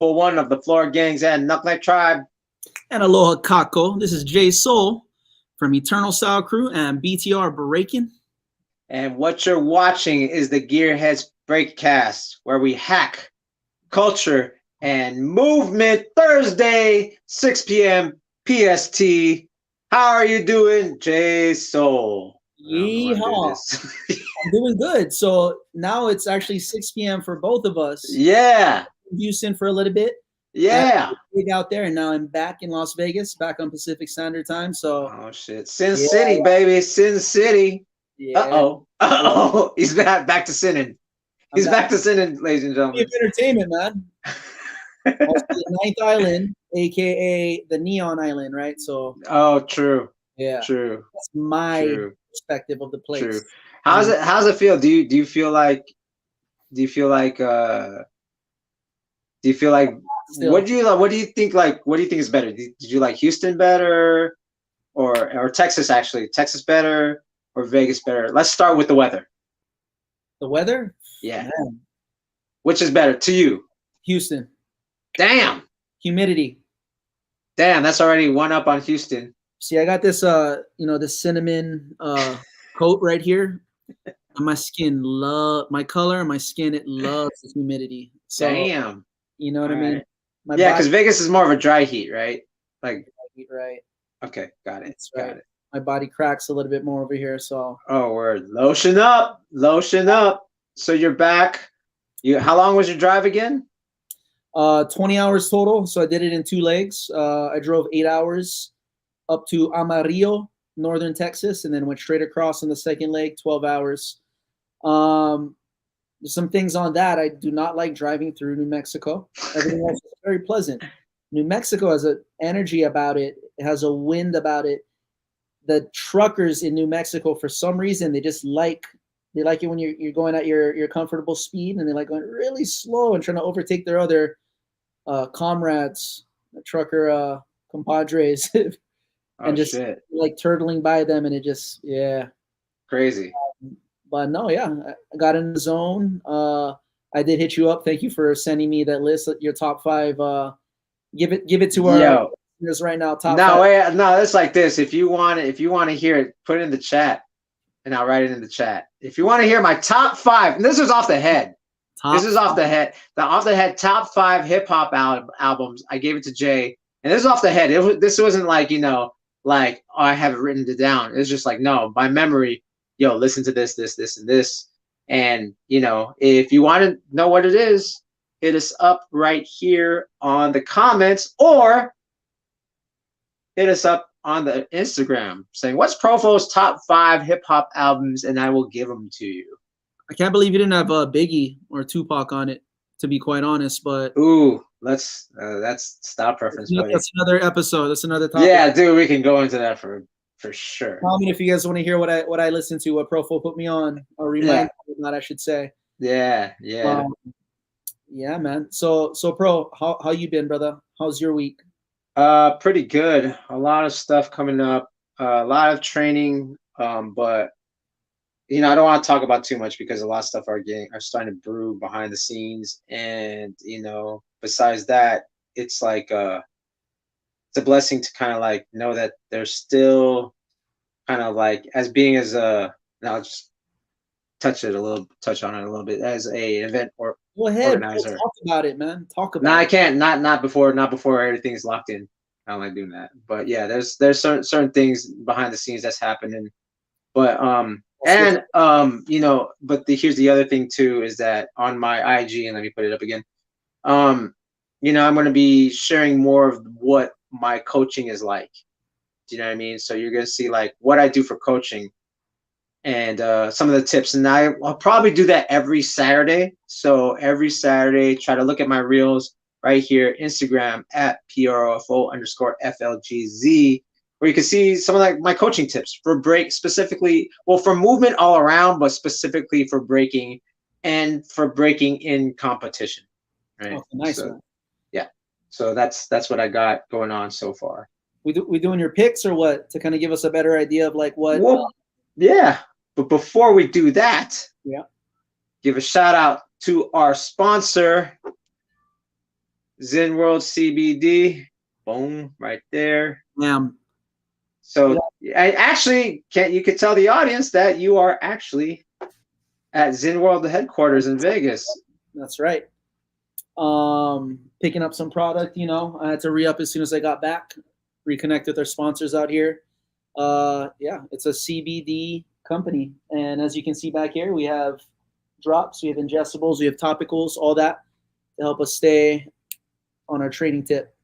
Full one of the Floor Gangs and Knucklehead Tribe. And aloha kako. This is JASOUL from Eternal Style Crew and BTR BREAKIN. And what you're watching is the Gearheads Breakcast, where we hack culture and movement. Thursday, 6 p.m. PST. How are you doing, JASOUL? Yeehaw. I'm doing good. So now it's actually 6 p.m. for both of us. Yeah. Houston for a little bit. Yeah. Big out there, and now I'm back in Las Vegas, back on Pacific Standard Time. So oh shit, Sin City, baby, Sin City. Yeah. He's back to sinning. He's back to sinning, ladies and gentlemen. Entertainment, man. Also the Ninth Island, aka the Neon Island, right? So. Oh, true. Yeah. True. That's my perspective of the place. True. How's it feel? Do you feel like what do you think is better? Did you like Houston better or Texas actually? Texas better or Vegas better? Let's start with the weather. The weather? Yeah. Man. Which is better to you? Houston. Damn. Humidity. Damn, that's already one up on Houston. See, I got this this cinnamon coat right here. And my skin my color and my skin, it loves the humidity. So, damn. You know what I mean? Yeah, because Vegas is more of a dry heat, right? Like heat, right. Okay, got it. That's right. Got it. My body cracks a little bit more over here, so. Oh, word. Lotion up. Lotion up. So you're back. How long was your drive again? 20 hours total. So I did it in 2 legs. I drove 8 hours up to Amarillo, northern Texas, and then went straight across on the second leg, 12 hours. There's some things on that. I do not like driving through New Mexico. Everything else is very pleasant. New Mexico has an energy about it. It has a wind about it. The truckers in New Mexico, for some reason, they like it when you're going at your comfortable speed, and they like going really slow and trying to overtake their other comrades, trucker compadres, and just like turtling by them, and it just crazy. But no, I got in the zone. I did hit you up. Thank you for sending me that list, your top 5. Give it to our listeners right now. Top 5. No, it's like this. If you want to hear it, put it in the chat, and I'll write it in the chat. If you want to hear my top 5, and this is off the head. Off the head top 5 hip hop albums. I gave it to Jay, and this is off the head. This wasn't like I have it written it down. It's just like, no, by memory. Yo, listen to this, and this. And, if you want to know what it is, hit us up right here on the comments, or hit us up on the Instagram saying, what's Profo's top 5 hip-hop albums, and I will give them to you. I can't believe you didn't have Biggie or Tupac on it, to be quite honest, but... Ooh, that's style preference, buddy. That's another episode. That's another topic. Yeah, dude, we can go into that for sure. Comment if you guys want to hear what I listened to, what Profo put me on, or remind me that I should say. Yeah. Yeah, man. So Pro, how you been, brother? How's your week? Pretty good. A lot of stuff coming up. A lot of training. But I don't want to talk about too much because a lot of stuff are starting to brew behind the scenes, and besides that, it's like it's a blessing to kind of like know that there's still kind of like as being as a now just touch on it a little bit as a event or go ahead, organizer. Talk about it, man. Talk about it. I can't not before everything's locked in. I don't like doing that. But yeah, there's certain things behind the scenes that's happening. But but here's the other thing too, is that on my IG, and let me put it up again. I'm going to be sharing more of what my coaching is like. Do you know what I mean? So you're going to see like what I do for coaching and some of the tips. And I'll probably do that every Saturday. So every Saturday, try to look at my reels right here, Instagram at PROFO_FLGZ, where you can see some of like my coaching tips for specifically, for movement all around, but specifically for breaking and for breaking in competition. Right. Oh, nice. So that's what I got going on so far. We doing your picks or what, to kind of give us a better idea of like what? Yeah, but before we do that, give a shout out to our sponsor, Zen World CBD. Boom, right there. Damn. So I actually you could tell the audience that you are actually at Zen World headquarters in Vegas. That's right. Picking up some product, you know. I had to re-up as soon as I got back, reconnect with our sponsors out here. Yeah, it's a CBD company. And as you can see back here, we have drops, we have ingestibles, we have topicals, all that to help us stay on our training tip.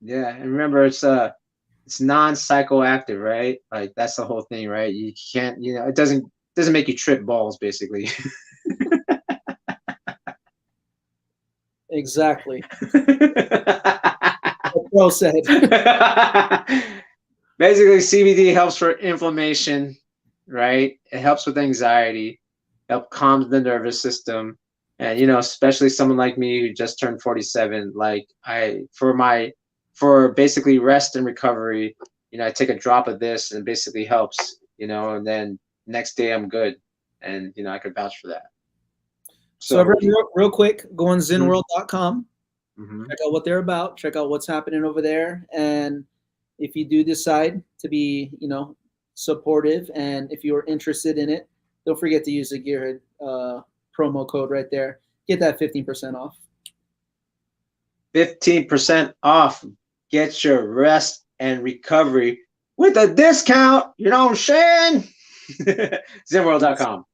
Yeah, and remember it's non-psychoactive, right? Like that's the whole thing, right? You can't, you know, it doesn't make you trip balls, basically. Exactly. Well said. Basically, CBD helps for inflammation, right? It helps with anxiety, help calm the nervous system, and you know, especially someone like me who just turned 47, like for basically rest and recovery, you know, I take a drop of this and it basically helps, you know, and then next day I'm good, and you know, I could vouch for that. So real quick, go on zenworld.com, check out what they're about, check out what's happening over there, and if you do decide to be, you know, supportive, and if you're interested in it, don't forget to use the Gearhead promo code right there. Get that 15% off. 15% off. Get your rest and recovery with a discount. You know what I'm saying? Zenworld.com.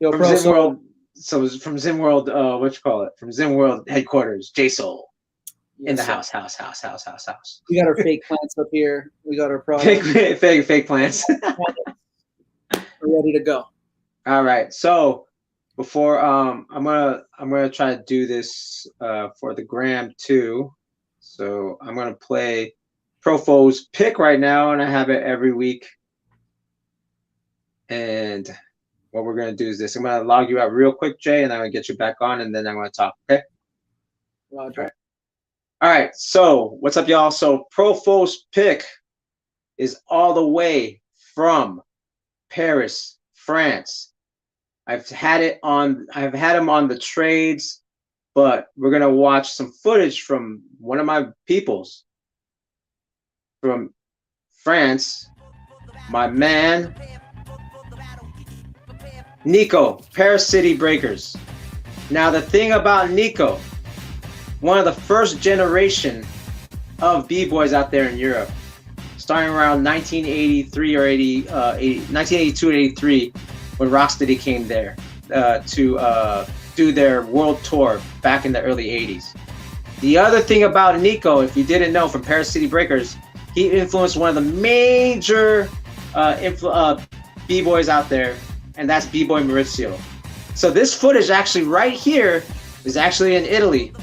Yo, from bro, Zenworld. So from Zenworld, what you call it? From Zenworld headquarters, JASOUL. In the house. We got our fake plants up here. We got our product. Fake plants. We're ready to go. All right. So before I'm gonna try to do this for the gram too. So I'm gonna play Profo's pick right now, and I have it every week. And what we're gonna do is this: I'm gonna log you out real quick, Jay, and I'm gonna get you back on, and then I'm gonna talk. Okay. Roger. All right, so what's up, y'all? So Profo's pick is all the way from Paris, France. I've had him on the trades, but we're gonna watch some footage from one of my peoples from France, my man Nico, Paris City Breakers. Now the thing about Nico, one of the first generation of b-boys out there in Europe, starting around 1983 or 1982 and 83, when Rocksteady came there to do their world tour back in the early 80s. The other thing about Nico, if you didn't know, from Paris City Breakers, he influenced one of the major b-boys out there, and that's b-boy Maurizio. So this footage actually right here is actually in Italy,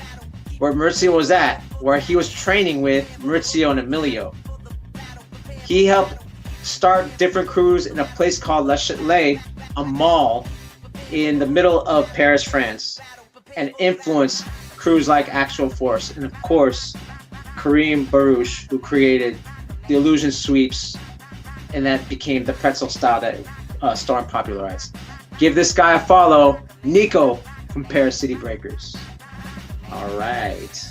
where Maurizio was at, where he was training with Maurizio and Emilio. He helped start different crews in a place called Le Châtelet, a mall in the middle of Paris, France, and influenced crews like Actual Force, and of course, Karim Barouche, who created the Illusion Sweeps, and that became the pretzel style that Storm popularized. Give this guy a follow, Nico from Paris City Breakers. All right.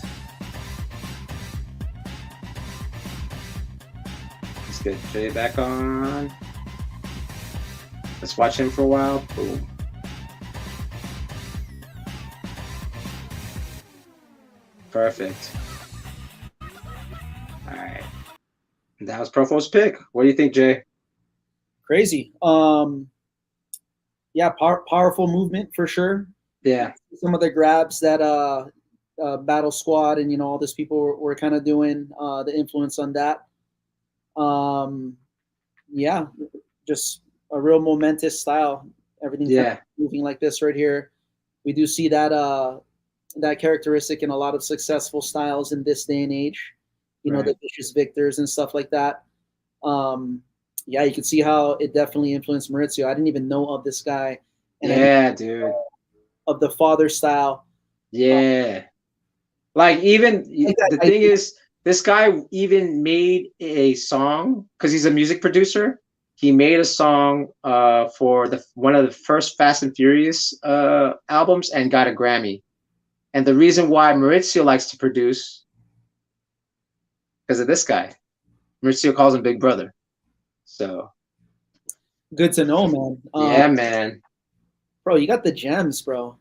Let's get Jay back on. Let's watch him for a while. Boom. Perfect. All right. That was Profo's pick. What do you think, Jay? Crazy. Yeah, powerful movement for sure. Yeah. Some of the grabs that Battle Squad and, you know, all these people were kind of doing, the influence on that. Yeah, just a real momentous style. Everything's kind of moving like this right here. We do see that that characteristic in a lot of successful styles in this day and age. You know, the Vicious Victors and stuff like that. Yeah, you can see how it definitely influenced Maurizio. I didn't even know of this guy. And dude. Of the father style. Yeah. Like even the thing is, this guy even made a song because he's a music producer. He made a song for one of the first Fast and Furious albums and got a Grammy. And the reason why Maurizio likes to produce, because of this guy. Maurizio calls him Big Brother. So good to know, man. Yeah, man. Bro, you got the gems, bro.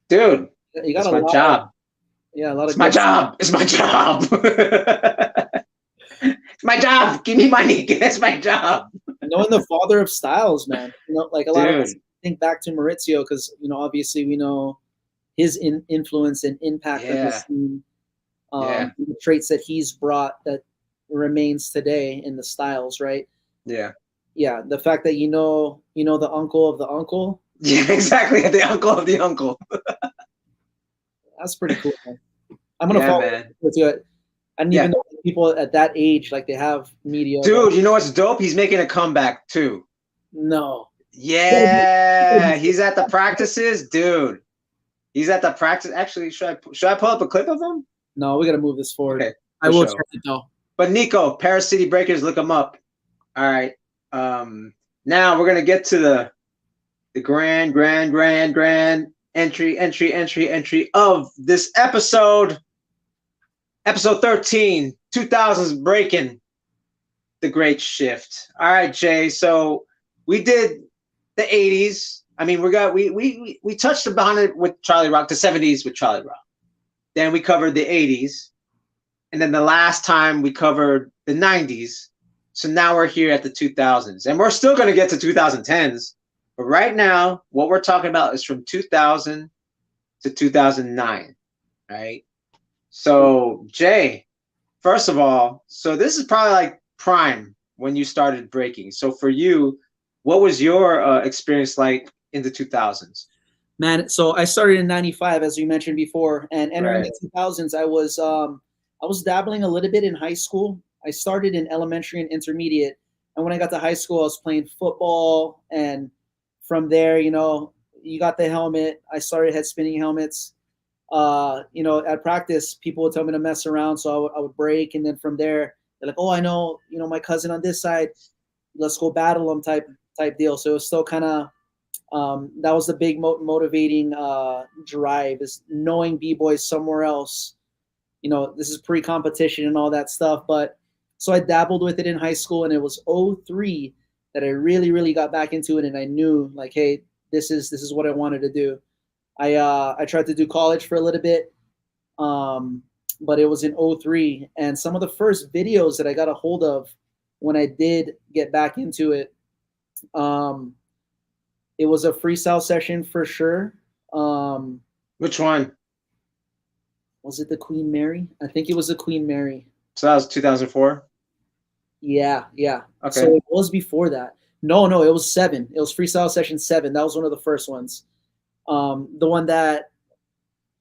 Dude, You got it's my job. Yeah, a lot of. It's my job. It's my job. It's my job. Give me money. It's my job. Knowing the father of styles, man. You know, like a lot of us think back to Maurizio because, you know, obviously we know his influence and impact of the scene, the traits that he's brought that remains today in the styles, right? Yeah. Yeah, the fact that you know the uncle of the uncle. Yeah, exactly. The uncle of the uncle. That's pretty cool, man. I'm gonna follow man. it. I didn't even know people at that age, like, they have media. Dude, you know what's dope? He's making a comeback too. No. Yeah, he's at the practices, dude. He's at the practice. Actually, should I pull up a clip of him? No, we gotta move this forward. Okay, I will check it though. But Nico, Paris City Breakers, look him up. All right. Now we're gonna get to the grand entry of this episode. Episode 13, 2000's Breakin, The Great Shift. All right, Jay. So we did the 80s. I mean, we touched upon it with Charlie Rock, the 70s with Charlie Rock. Then we covered the 80s. And then the last time we covered the 90s. So now we're here at the 2000s. And we're still going to get to 2010s. But right now, what we're talking about is from 2000 to 2009, right? So, Jay, first of all, so this is probably like prime when you started breaking. So for you, what was your experience like in the 2000s? Man, so I started in 95, as you mentioned before, and entering the 2000s, I was dabbling a little bit in high school. I started in elementary and intermediate, and when I got to high school, I was playing football, and from there, you know, you got the helmet. I started head spinning helmets. You know, at practice, people would tell me to mess around, so I would break, and then from there, they're like, "Oh, I know, you know, my cousin on this side. Let's go battle him," type deal. So it was still kind of that was the big motivating drive, is knowing b-boys somewhere else. You know, this is pre-competition and all that stuff. But so I dabbled with it in high school, and it was 2003 that I really got back into it, and I knew, like, hey, this is what I wanted to do. I tried to do college for a little bit, but it was in 2003, and some of the first videos that I got a hold of when I did get back into it, it was a freestyle session for sure. Which one? Was it the Queen Mary? I think it was the Queen Mary. So that was 2004? Yeah. Okay. So it was before that. No, it was 7. It was freestyle session 7. That was one of the first ones. The one that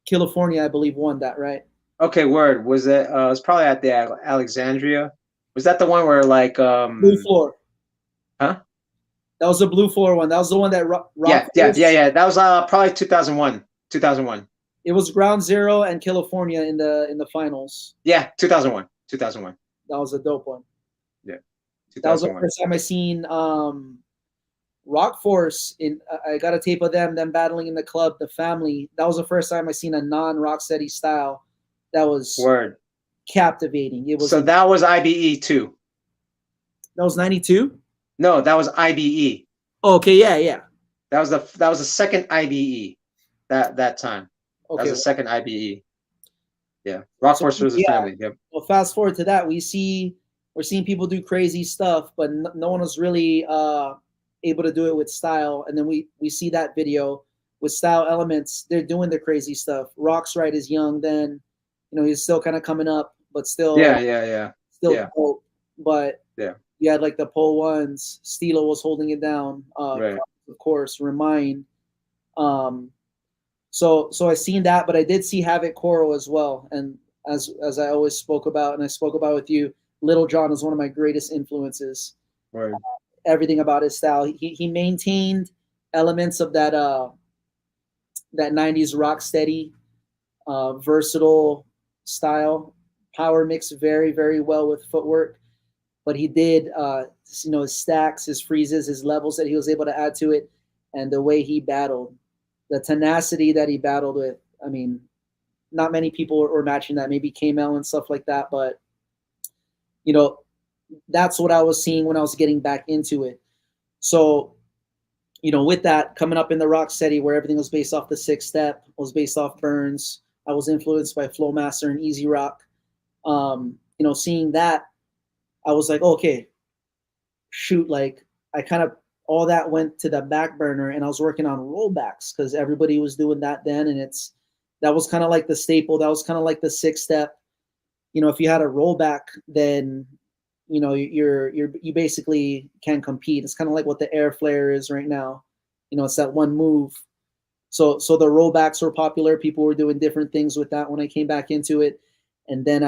California, I believe, won that, right? Okay, word. Was it? It was probably at the Alexandria. Was that the one where, like, blue floor? Huh? That was the blue floor one. That was the one that Rock. Yeah. That was probably 2001. 2001. It was Ground Zero and California in the finals. Yeah, 2001. 2001. That was a dope one. Yeah. 2001. That was the first time I seen Rock Force. I got a tape of them battling in the club, the family. That was the first time I seen a non-Rocksteady style that was captivating. It was. So that was IBE too. That was 92? No, that was IBE. Okay, yeah. That was the second IBE that time. Okay. That was the second IBE. Yeah. Rock Force versus family. Yep. Well, fast forward to that, we're seeing people do crazy stuff, but no one was really able to do it with style. And then we see that video with style elements. They're doing the crazy stuff. Rock's right is young then. You know, he's still kind of coming up, but still. Yeah. Still dope. But yeah. You had like the pole ones. Stilo was holding it down. Of course, Remind. So I seen that, but I did see Havoc Koro as well. And as I always spoke about, and I spoke about with you, Little John is one of my greatest influences. Right. Everything about his style. He maintained elements of that 90s rock steady, versatile style. Power mixed very, very well with footwork. But he did, his stacks, his freezes, his levels that he was able to add to it, and the way he battled, the tenacity that he battled with. I mean, not many people were matching that, maybe K-Mel and stuff like that. But, you know, that's what I was seeing when I was getting back into it. So, you know, with that, coming up in the Rocksteady where everything was based off the 6-step, was based off Burns. I was influenced by Flowmaster and Easy Rock. You know, seeing that, I was like, okay, shoot, like I kind of, all that went to the back burner, and I was working on rollbacks because everybody was doing that then. And that was kind of like the staple. That was kind of like the 6-step. You know, if you had a rollback, then, you know, you basically can compete. It's kind of like what the air flare is right now. You know, it's that one move. So the rollbacks were popular. People were doing different things with that when I came back into it. And then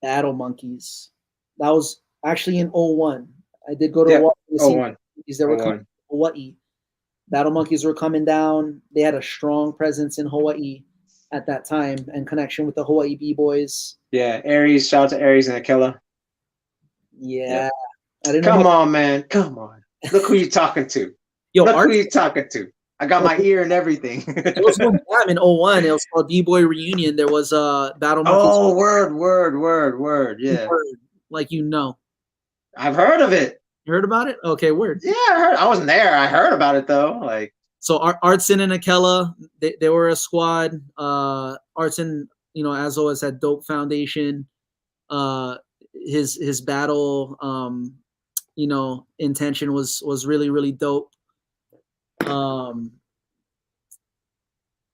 Battle Monkeys. That was actually in 01. I did go to Hawaii to see monkeys that were coming to Hawaii. Battle Monkeys were coming down. They had a strong presence in Hawaii at that time and connection with the Hawaii B-Boys. Yeah, Aries. Shout out to Aries and Akela. Yeah. Yep. Come on, man. Come on. Look who you're talking to. Yo, look who you're talking to. I got my ear and everything. There was one time in 01. It was called B-Boy Reunion. There was Battle Monkeys. Oh, word. Yeah. Like, you know. I've heard of it. You heard about it? Okay, word. Yeah, I heard. I wasn't there. I heard about it though. Like, so Artson and Akela, they were a squad. Artson, you know, as always, had dope foundation. His battle, you know, intention was really, really dope.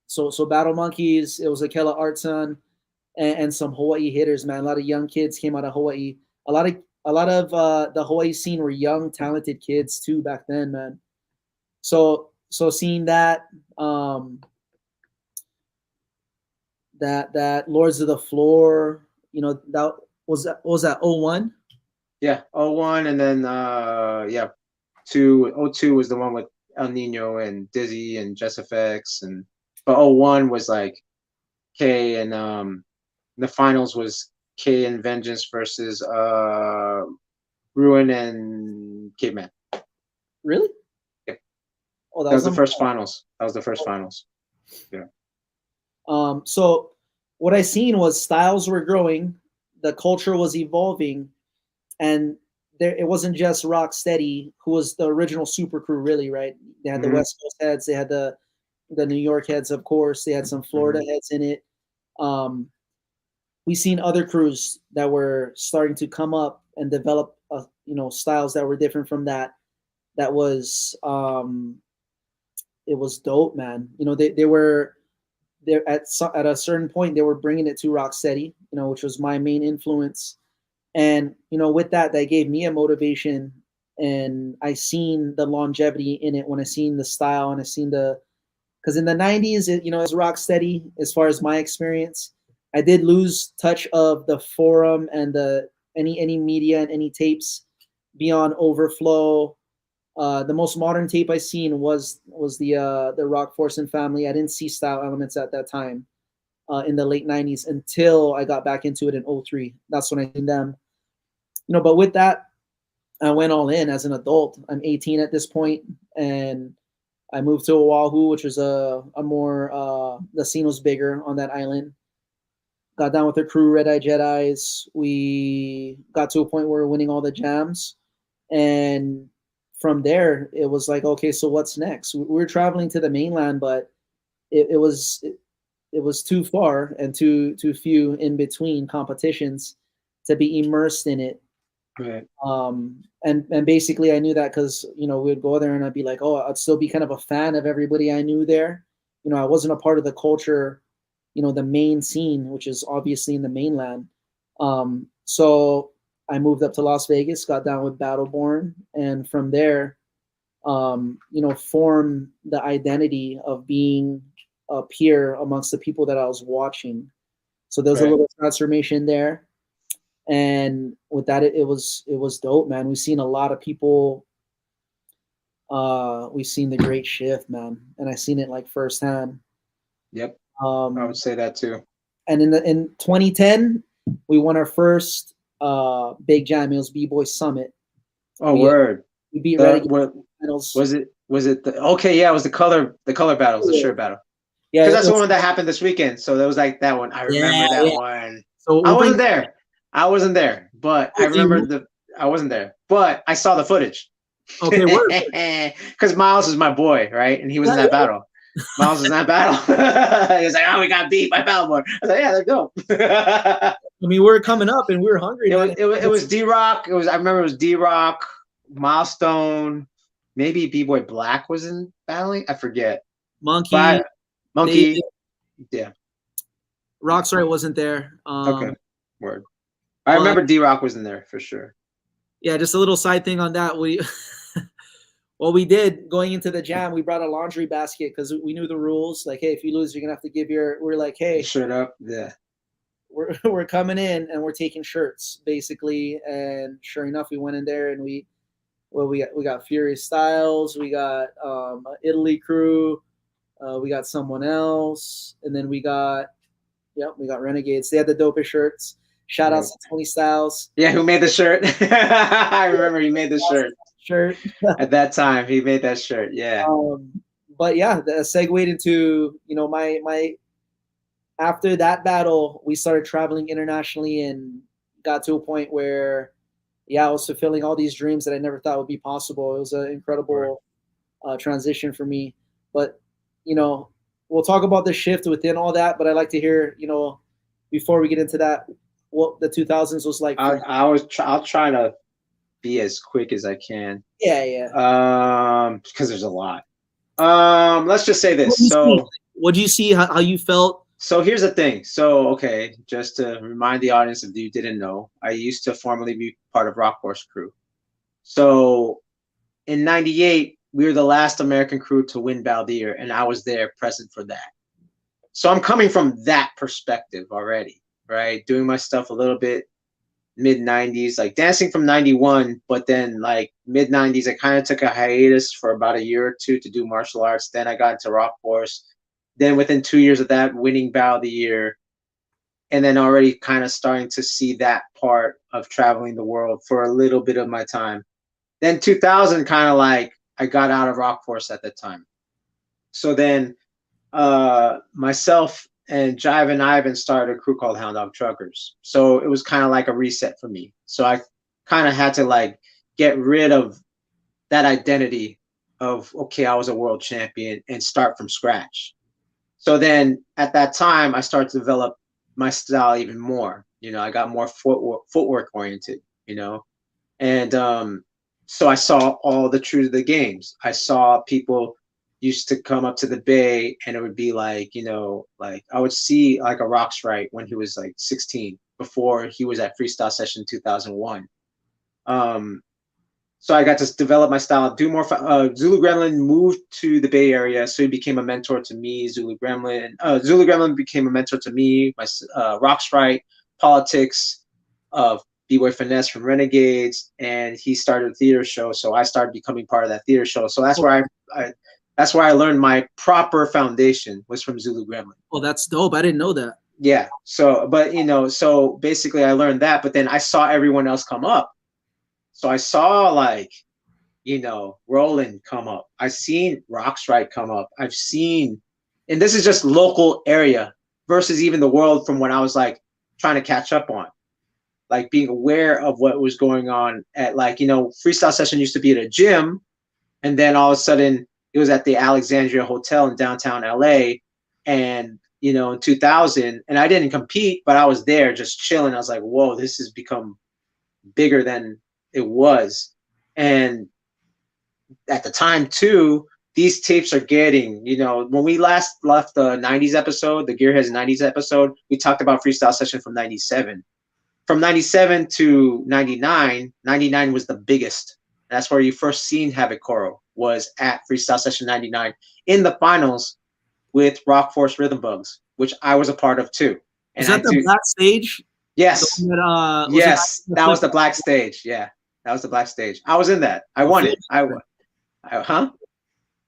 So Battle Monkeys, it was Akela, Artson, and some Hawaii hitters, man. A lot of young kids came out of Hawaii. A lot of the Hawaii scene were young, talented kids too back then, man. So seeing that, that Lords of the Floor, you know, that was 01? Yeah, 01, and then 02 was the one with El Nino and Dizzy and Just FX, and but 01 was like K, and the finals was K and Vengeance versus Ruin and Caveman. Really? Yeah. Oh, that was the first finals. That was the first finals. Yeah. So what I seen was styles were growing, the culture was evolving, and it wasn't just Rocksteady, who was the original super crew, really, right? They had the West Coast heads, they had the New York heads, of course, they had some Florida heads in it. We seen other crews that were starting to come up and develop, you know, styles that were different from that. That was, it was dope, man. You know, they were there at a certain point. They were bringing it to Rocksteady, you know, which was my main influence. And, you know, with that, that gave me a motivation, and I seen the longevity in it when I seen the style and I seen because in the 90s, you know, it was Rocksteady as far as my experience. I did lose touch of the forum and any media and any tapes beyond Overflow. The most modern tape I seen was the Rock Force and Family. I didn't see style elements at that time in the late 90s until I got back into it in 03. That's when I seen them. You know, but with that, I went all in as an adult. I'm 18 at this point, and I moved to Oahu, which was a more the scene was bigger on that island. Got down with the crew, Red Eye Jedis. We got to a point where we were winning all the jams, and from there it was like, okay, so what's next? We were traveling to the mainland, but it was too far and too few in between competitions to be immersed in it. Right. And basically I knew that because, you know, we would go there and I'd be like, oh, I'd still be kind of a fan of everybody I knew there. You know, I wasn't a part of the culture, you know, the main scene, which is obviously in the mainland. So I moved up to Las Vegas, got down with Battleborn, and from there, you know, formed the identity of being a peer amongst the people that I was watching. So there was a little transformation there. And with that, it was dope, man. We've seen a lot of people. We've seen the great shift, man, and I seen it like firsthand. Yep, I would say that too. And in 2010, we won our first big jam. It was B-Boy Summit. Oh, word! We beat Renegade finals. Was it the okay? Yeah, it was the color battles, the shirt battle. Yeah, Because that's the one that happened this weekend. So there was like that one. I remember that one. So I wasn't there. I wasn't there, but I remember you, I wasn't there, but I saw the footage. okay, word. Because Miles is my boy, right? And he was in that battle. Miles was in that battle. He was like, "Oh, we got beat by Paddleboard." I was like, "Yeah, let's go." I mean, we were coming up and we were hungry. It was D Rock. I remember it was D Rock, Milestone, maybe B Boy Black was in battling. I forget. Monkey. Monkey. Yeah. Rock's right wasn't there. Okay. Word. I remember D Rock was in there for sure. Yeah, just a little side thing on that. What we did going into the jam, we brought a laundry basket because we knew the rules. Like, hey, if you lose, you're gonna have to give we're like, hey, shirt up. Yeah. We're coming in and we're taking shirts basically. And sure enough, we went in there and we got Furious Styles, we got Italy crew, we got someone else, and then we got Renegades. They had the dopest shirts. Shout outs to Tony Styles. Yeah, who made the shirt? I remember he made the shirt. At that time, he made that shirt. Yeah. But yeah, that segued into my after that battle, we started traveling internationally and got to a point where, I was fulfilling all these dreams that I never thought would be possible. It was an incredible transition for me. But we'll talk about the shift within all that. But I'd like to hear, before we get into that, what the 2000s was like. I'll try to be as quick as I can. Yeah. Because there's a lot. Let's just say this. What do you see? How you felt? So here's the thing. So, okay, just to remind the audience if you didn't know, I used to formerly be part of Rock Horse crew. So in 98, we were the last American crew to win Battle of the Year, and I was there present for that. So I'm coming from that perspective already, right? Doing my stuff a little bit mid-90s, like dancing from 91, but then like mid-90s, I kind of took a hiatus for about a year or two to do martial arts. Then I got into Rock Horse. Then within 2 years of that, winning Battle of the Year, and then already kind of starting to see that part of traveling the world for a little bit of my time. Then 2000, kind of like I got out of Rock Horse at the time. So then myself and Jive and Ivan started a crew called Hound Dog Truckers. So it was kind of like a reset for me. So I kind of had to like get rid of that identity of, okay, I was a world champion and start from scratch. So then at that time, I started to develop my style even more. I got more footwork oriented, and so I saw all the truth of the games. I saw people used to come up to the bay and it would be like, like I would see like a Rock's right when he was like 16 before he was at Freestyle Session 2001. So I got to develop my style, do more. Zulu Gremlin moved to the Bay Area, so he became a mentor to me. Zulu Gremlin became a mentor to me. My Rock's right, Politics, B-Boy Finesse from Renegades, and he started a theater show. So I started becoming part of that theater show. So that's where that's where I learned my proper foundation was from Zulu Gremlin. Oh, that's dope. I didn't know that. Yeah. So, but so basically I learned that, but then I saw everyone else come up. So I saw like, Roland come up. I've seen Rock's right come up. I've seen, and this is just local area versus even the world from when I was like trying to catch up on, like being aware of what was going on at like, Freestyle Session used to be at a gym. And then all of a sudden it was at the Alexandria Hotel in downtown LA. And, in 2000, and I didn't compete, but I was there just chilling. I was like, whoa, this has become bigger than it was. And at the time too, these tapes are getting, when we last left the 90s episode, the Gearheads 90s episode, we talked about Freestyle Session from 97. From 97 to 99, 99 was the biggest. That's where you first seen Havoc Koro, was at Freestyle Session 99 in the finals with Rock Force Rhythm Bugs, which I was a part of too. And is that the black stage? Yes. Yes, that was the black stage. Yeah. That was the black stage. I was in that. I won it. Huh?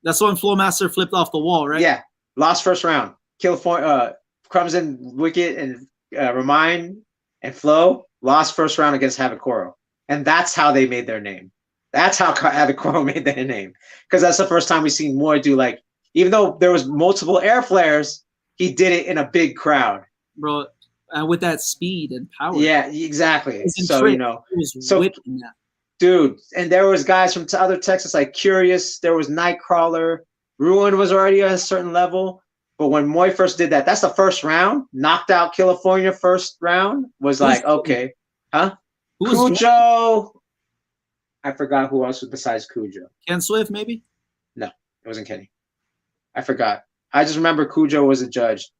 That's when Flowmaster flipped off the wall, right? Yeah. Lost first round. Crumbs and Wicked and Remind and Flow lost first round against Havoc Koro. And that's how they made their name. That's how Havoc Koro made their name. Because that's the first time we've seen Moy do like even though there was multiple air flares, he did it in a big crowd. Bro, with that speed and power. Yeah, exactly. So, trick. you know, He was so whipping that. dude, and there was guys from other Texas like Curious. There was Nightcrawler. Ruin was already at a certain level. But when Moy first did that, that's the first round. Knocked out California first round. Was like, okay. Huh? Cujo. I forgot who else was besides Cujo. Ken Swift, maybe? No, it wasn't Kenny. I forgot. I just remember Cujo was a judge.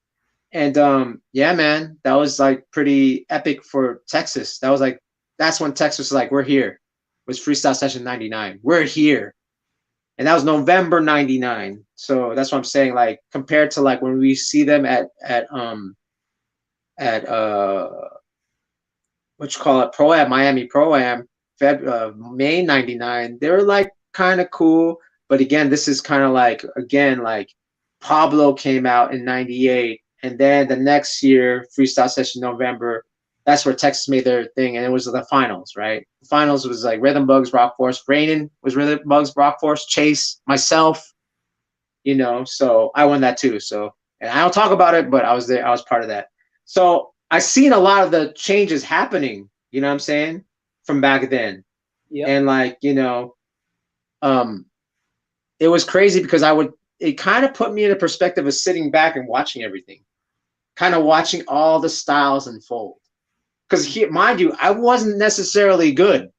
And yeah, man, that was like pretty epic for Texas. That was like, that's when Texas was like, we're here. It was Freestyle Session 99. We're here. And that was November 99. So that's what I'm saying. Like, compared to like when we see them at what you call it, Pro-Am, Miami Pro-Am, May 99, they were like kind of cool. But again, this is kind of like, again, like Pablo came out in 98. And then the next year, Freestyle Session November, that's where Texas made their thing. And it was the finals, right? The finals was like Rhythm Bugs, Rock Force. Brayden was Rhythm Bugs, Rock Force. Chase, myself, you know, so I won that too. So, and I don't talk about it, but I was there. I was part of that. So I seen a lot of the changes happening, you know what I'm saying, from back then. Yep. And like, you know, it was crazy because it kind of put me in a perspective of sitting back and watching everything, kind of watching all the styles unfold. Because mind you, I wasn't necessarily good.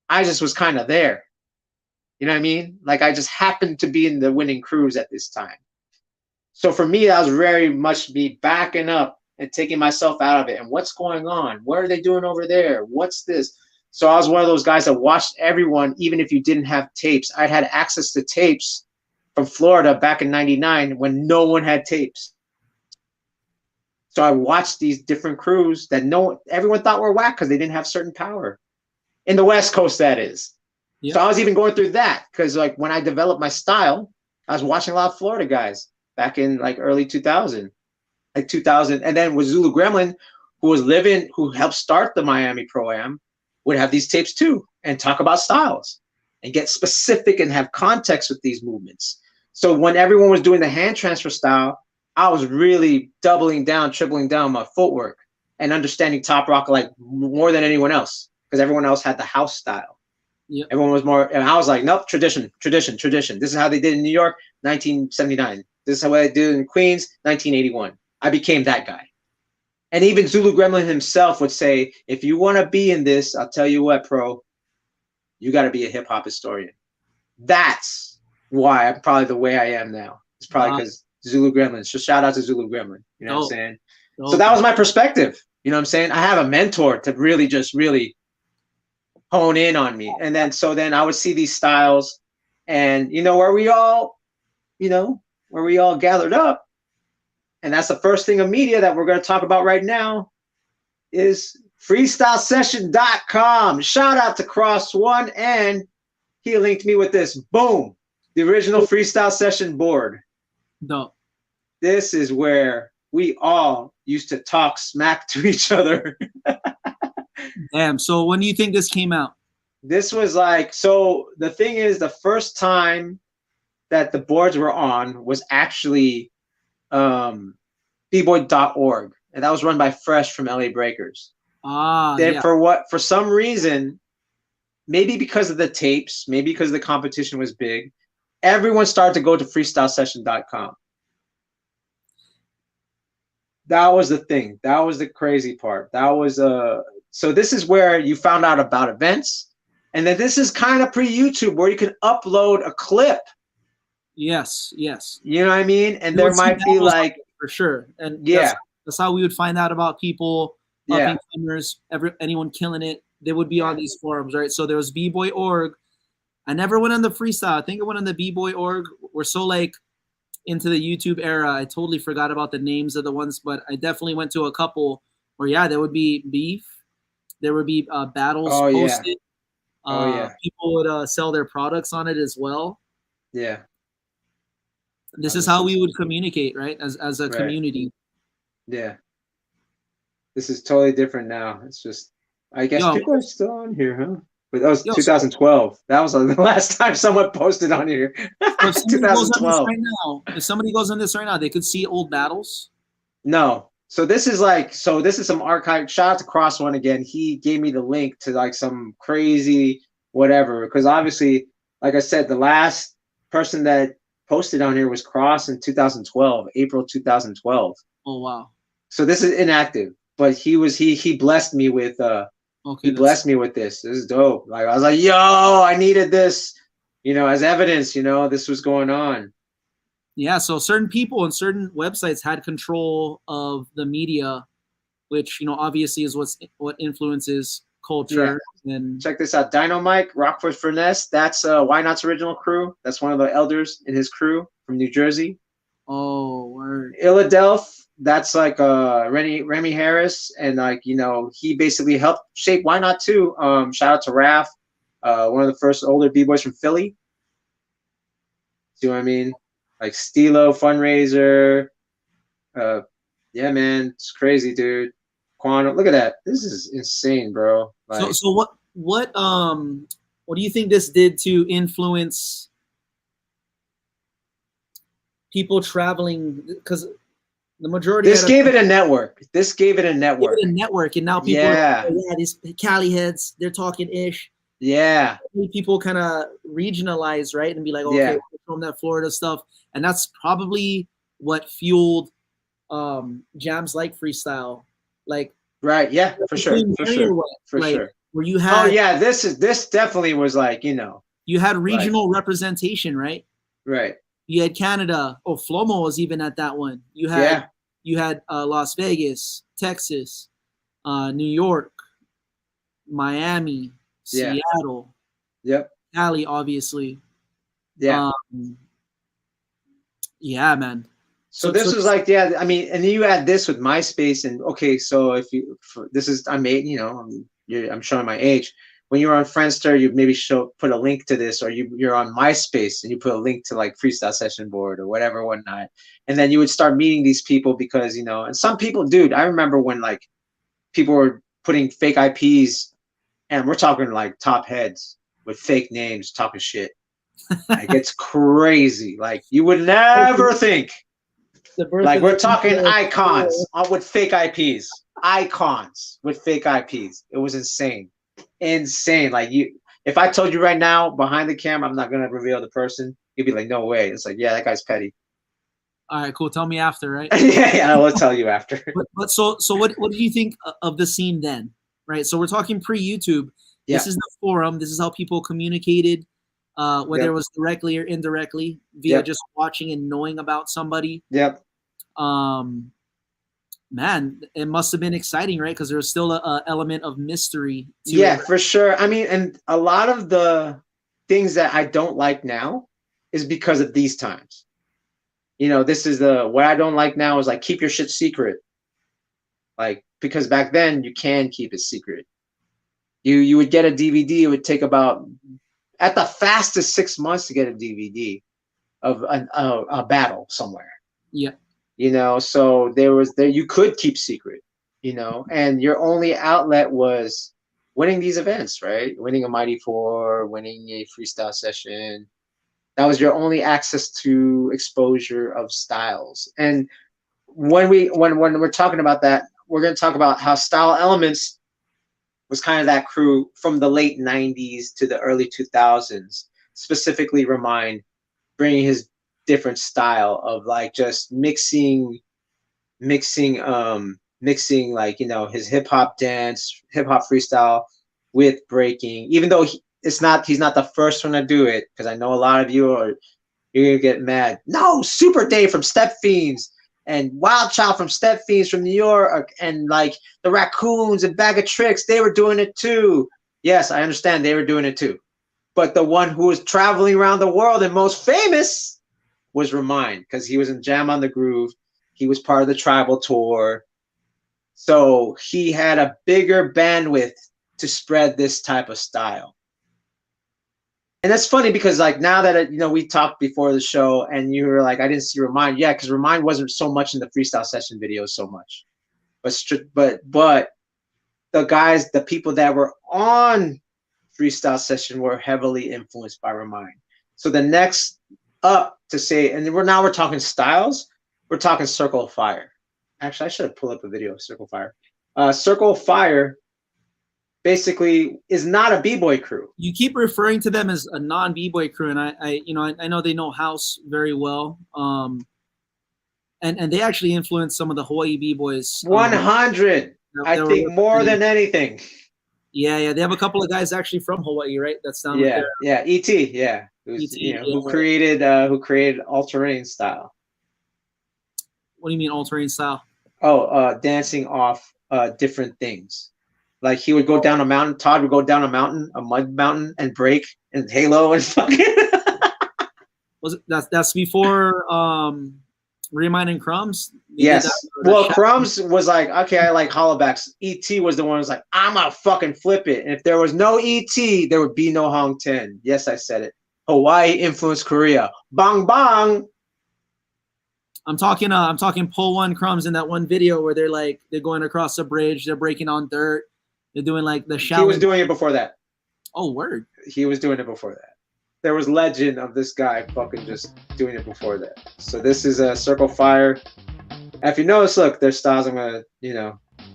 I just was kind of there. You know what I mean? Like I just happened to be in the winning crews at this time. So for me, that was very much me backing up and taking myself out of it. And what's going on? What are they doing over there? What's this? So I was one of those guys that watched everyone, even if you didn't have tapes. I had access to tapes from Florida back in 99 when no one had tapes. So I watched these different crews that everyone thought were whack because they didn't have certain power. In the West Coast, that is. Yep. So I was even going through that because like when I developed my style, I was watching a lot of Florida guys back in like early 2000. Like 2000. And then with Zulu Gremlin, who helped start the Miami Pro-Am, would have these tapes too and talk about styles and get specific and have context with these movements. So when everyone was doing the hand transfer style, I was really doubling down, tripling down my footwork and understanding Top Rock like more than anyone else because everyone else had the house style. Yep. Everyone was more, and I was like, nope, tradition. This is how they did in New York, 1979. This is how they did in Queens, 1981. I became that guy. And even Zulu Gremlin himself would say, if you want to be in this, I'll tell you what, pro, you got to be a hip hop historian. That's why I'm probably the way I am now. It's probably because Zulu Gremlin. So shout out to Zulu Gremlin. You know what I'm saying? So that was my perspective. You know what I'm saying? I have a mentor to really hone in on me. And then I would see these styles and where we all gathered up. And that's the first thing of media that we're going to talk about right now is freestylesession.com. Shout out to Cross One, and he linked me with this. Boom. The original Freestyle Session board. No. This is where we all used to talk smack to each other. Damn. So when do you think this came out? This was like, so the thing is, the first time that the boards were on was actually bboy.org, and that was run by Fresh from LA Breakers. Then yeah. for some reason, maybe because of the tapes, maybe because the competition was big, everyone started to go to freestylesession.com. That was the thing. That was the crazy part. That was so this is where you found out about events, and then this is kind of pre-YouTube where you can upload a clip. Yes. You know what I mean? And there might be like, for sure. And yeah, that's how we would find out about people, climbers, anyone killing it. They would be on these forums, right? So there was bboy.org. I never went on the freestyle. I think I went on the bboy.org. We're so like into the YouTube era, I totally forgot about the names of the ones, but I definitely went to a couple where there would be beef, there would be battles posted. People would sell their products on it as well. Yeah. This is how we would communicate, right? As a community. Yeah. This is totally different now. It's just, I guess people are still on here, huh? But that was Yo, 2012. That was the last time someone posted on here. so if somebody goes on this 2012. right now, if somebody goes on this right now, they could see old battles. No. So this is like, so this is some archive. Shout out to Cross One again. He gave me the link to like some crazy whatever. Because obviously, like I said, the last person that posted on here was Cross in 2012, April 2012. Oh wow. So this is inactive. But he blessed me with Okay. he blessed me with this. This is dope. Like I was like, yo, I needed this, you know, as evidence, you know, this was going on. Yeah, so certain people and certain websites had control of the media, which, you know, obviously is what influences culture. Yeah. And check this out. Dino Mike, Rockford Furness, that's Why Not's original crew. That's one of the elders in his crew from New Jersey. Oh, word. Philadelphia, that's like Remy Harris, and like, you know, he basically helped shape Why Not too. Shout out to Raph, one of the first older B-boys from Philly. See what I mean? Like Stilo fundraiser. Yeah, man, it's crazy, dude. Quantum, look at that. This is insane, bro. Like, so what do you think this did to influence people traveling? Because the majority this gave it a network. This gave it a network. Gave it a network, and now people are like, yeah, these Cali heads, they're talking ish. Yeah. People kind of regionalize, right? And be like, okay, we're from that Florida stuff. And that's probably what fueled jams like freestyle. Like, right, yeah, for sure. For sure. For like, sure. Where you had, oh yeah, this definitely was like, you know. You had regional representation, right? Right. You had Canada. Oh, Flomo was even at that one. You had Las Vegas, Texas, New York, Miami, Seattle, Cali, obviously. Yeah. Yeah, man. So this was like, yeah, I mean, and then you add this with MySpace, and okay, so if you, this is, I'm 8, you know, I'm showing my age. When you were on Friendster, you maybe put a link to this, or you're on MySpace and you put a link to like Freestyle Session Board or whatever, whatnot. And then you would start meeting these people because, you know, and some people, dude, I remember when like people were putting fake IPs, and we're talking like top heads with fake names, talking shit. Like, it's crazy. Like, you would never think. Like, we're talking icons with fake IPs. Icons with fake IPs. It was insane. Insane. Like, if I told you right now behind the camera, I'm not gonna reveal the person, you'd be like, no way. It's like, yeah, that guy's petty. All right, cool. Tell me after, right? yeah, I will tell you after. But so what do you think of the scene then? Right. So we're talking pre-YouTube. This is the forum. This is how people communicated, whether it was directly or indirectly via just watching and knowing about somebody. Man, it must have been exciting, right? Because there was still a element of mystery to it. For sure. I mean, and a lot of the things that I don't like now is because of these times. You know, this is what I don't like now is like, keep your shit secret. Like, because back then you can keep it secret. You would get a DVD, it would take about, at the fastest, 6 months to get a DVD of a battle somewhere. Yeah. You know, so you could keep secret, you know, and your only outlet was winning these events, right? Winning a Mighty Four, winning a freestyle session. That was your only access to exposure of styles. And when we're talking about that, we're going to talk about how Style Elements was kind of that crew from the late 90s to the early 2000s, specifically Remind, bringing his different style of like just mixing like, you know, his hip-hop dance, hip-hop freestyle with breaking, even though he's not the first one to do it, because I know a lot of you're gonna get mad. No, Super Dave from Step Fiends and Wild Child from Step Fiends from New York, and like the Raccoons and Bag of Tricks, they were doing it too. Yes, I understand they were doing it too, but the one who was traveling around the world and most famous was Remind, because he was in Jam on the Groove. He was part of the Tribal Tour. So he had a bigger bandwidth to spread this type of style. And that's funny because like now that, you know, we talked before the show and you were like, I didn't see Remind. Yeah, because Remind wasn't so much in the freestyle session videos so much. But the guys, the people that were on freestyle session were heavily influenced by Remind. So the next up to say, and we're talking styles, we're talking Circle of Fire. Actually, I should have pulled up a video of Circle of Fire. Circle of Fire basically is not a b-boy crew. You keep referring to them as a non-b-boy crew, and I know they know house very well. And they actually influenced some of the Hawaii b-boys. 100. I think more than anything. Yeah. They have a couple of guys actually from Hawaii, right? That's down there. Yeah. E.T. Yeah. Who created all-terrain style. What do you mean all-terrain style? Dancing off different things. Like he would go down a mountain. Todd would go down a mountain, a mud mountain, and break and Halo and fucking. That's before Remind and Crumbs? Yes. Well, Crumbs was like, okay, I like hollowbacks. E.T. was the one who was like, I'm gonna fucking flip it. And if there was no E.T., there would be no Hong Ten. Yes, I said it. Hawaii influenced Korea. Bang bang. I'm talking Pull One Crumbs in that one video where they're going across a bridge, they're breaking on dirt, they're doing like the shower. He was doing it before that. Oh, word. He was doing it before that. There was legend of this guy fucking just doing it before that. So this is a Circle Fire. If you notice, look, their styles, I'm gonna,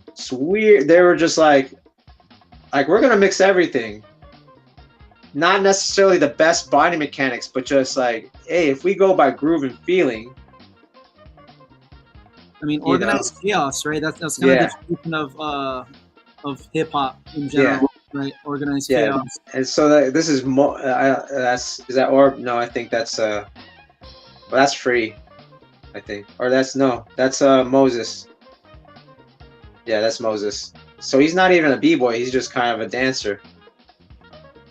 it's weird. They were just like we're gonna mix everything. Not necessarily the best body mechanics, but just like, hey, if we go by groove and feeling. I mean, organized chaos, right? That's kind of the description of hip hop in general, right? Organized chaos. And so this is is that Orb? No, I think that's that's Free, I think, or that's Moses. Yeah, that's Moses. So he's not even a b-boy; he's just kind of a dancer.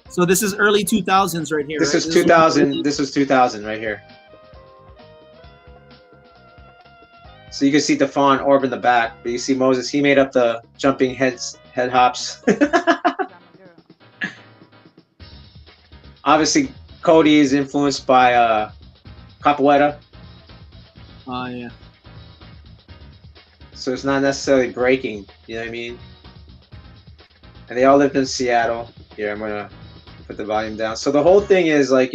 So this is early 2000s right here. This is 2000. This was 2000 right here. So you can see Defon Orb in the back, but you see Moses. He made up the jumping head hops. Obviously, Cody is influenced by Capoeira. Oh yeah. So it's not necessarily breaking. You know what I mean? And they all lived in Seattle. Here, I'm gonna put the volume down. So the whole thing is like,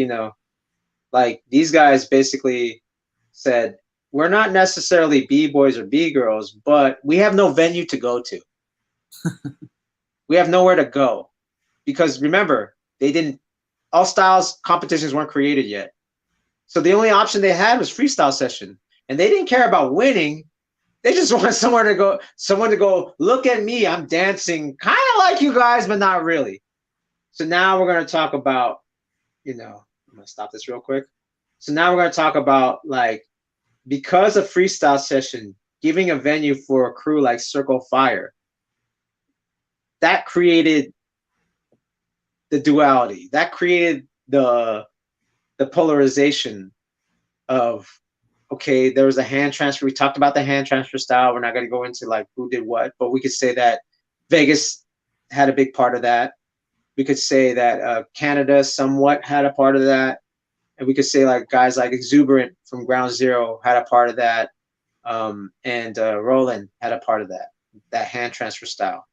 like these guys basically said, we're not necessarily B-boys or B-girls, but we have no venue to go to. We have nowhere to go. Because remember, all styles competitions weren't created yet. So the only option they had was freestyle session. And they didn't care about winning. They just wanted someone to go, look at me, I'm dancing kind of like you guys, but not really. So now we're going to talk about, I'm going to stop this real quick. So now we're going to talk about like, because of freestyle session, giving a venue for a crew like Circle Fire, that created the duality. That created the polarization of, okay, there was a hand transfer. We talked about the hand transfer style. We're not going to go into like who did what, but we could say that Vegas had a big part of that. We could say that Canada somewhat had a part of that. And we could say like guys like Exuberant from Ground Zero had a part of that. And Roland had a part of that hand transfer style.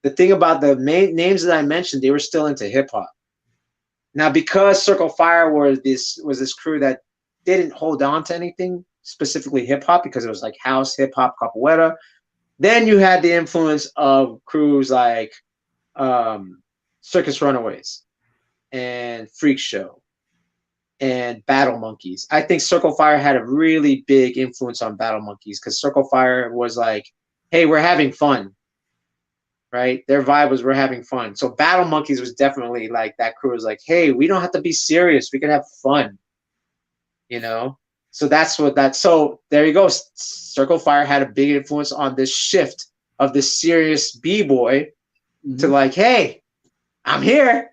The thing about the main names that I mentioned, they were still into hip hop. Now, because Circle Fire was this crew that didn't hold on to anything, specifically hip hop, because it was like house, hip hop, capoeira. Then you had the influence of crews like Circus Runaways and Freak Show and Battle Monkeys. I think Circle Fire had a really big influence on Battle Monkeys because Circle Fire was like, hey, we're having fun, right? Their vibe was we're having fun. So Battle Monkeys was definitely like that crew was like, hey, we don't have to be serious. We can have fun, So so there you go. Circle Fire had a big influence on this shift of this serious B-boy to like, hey, I'm here.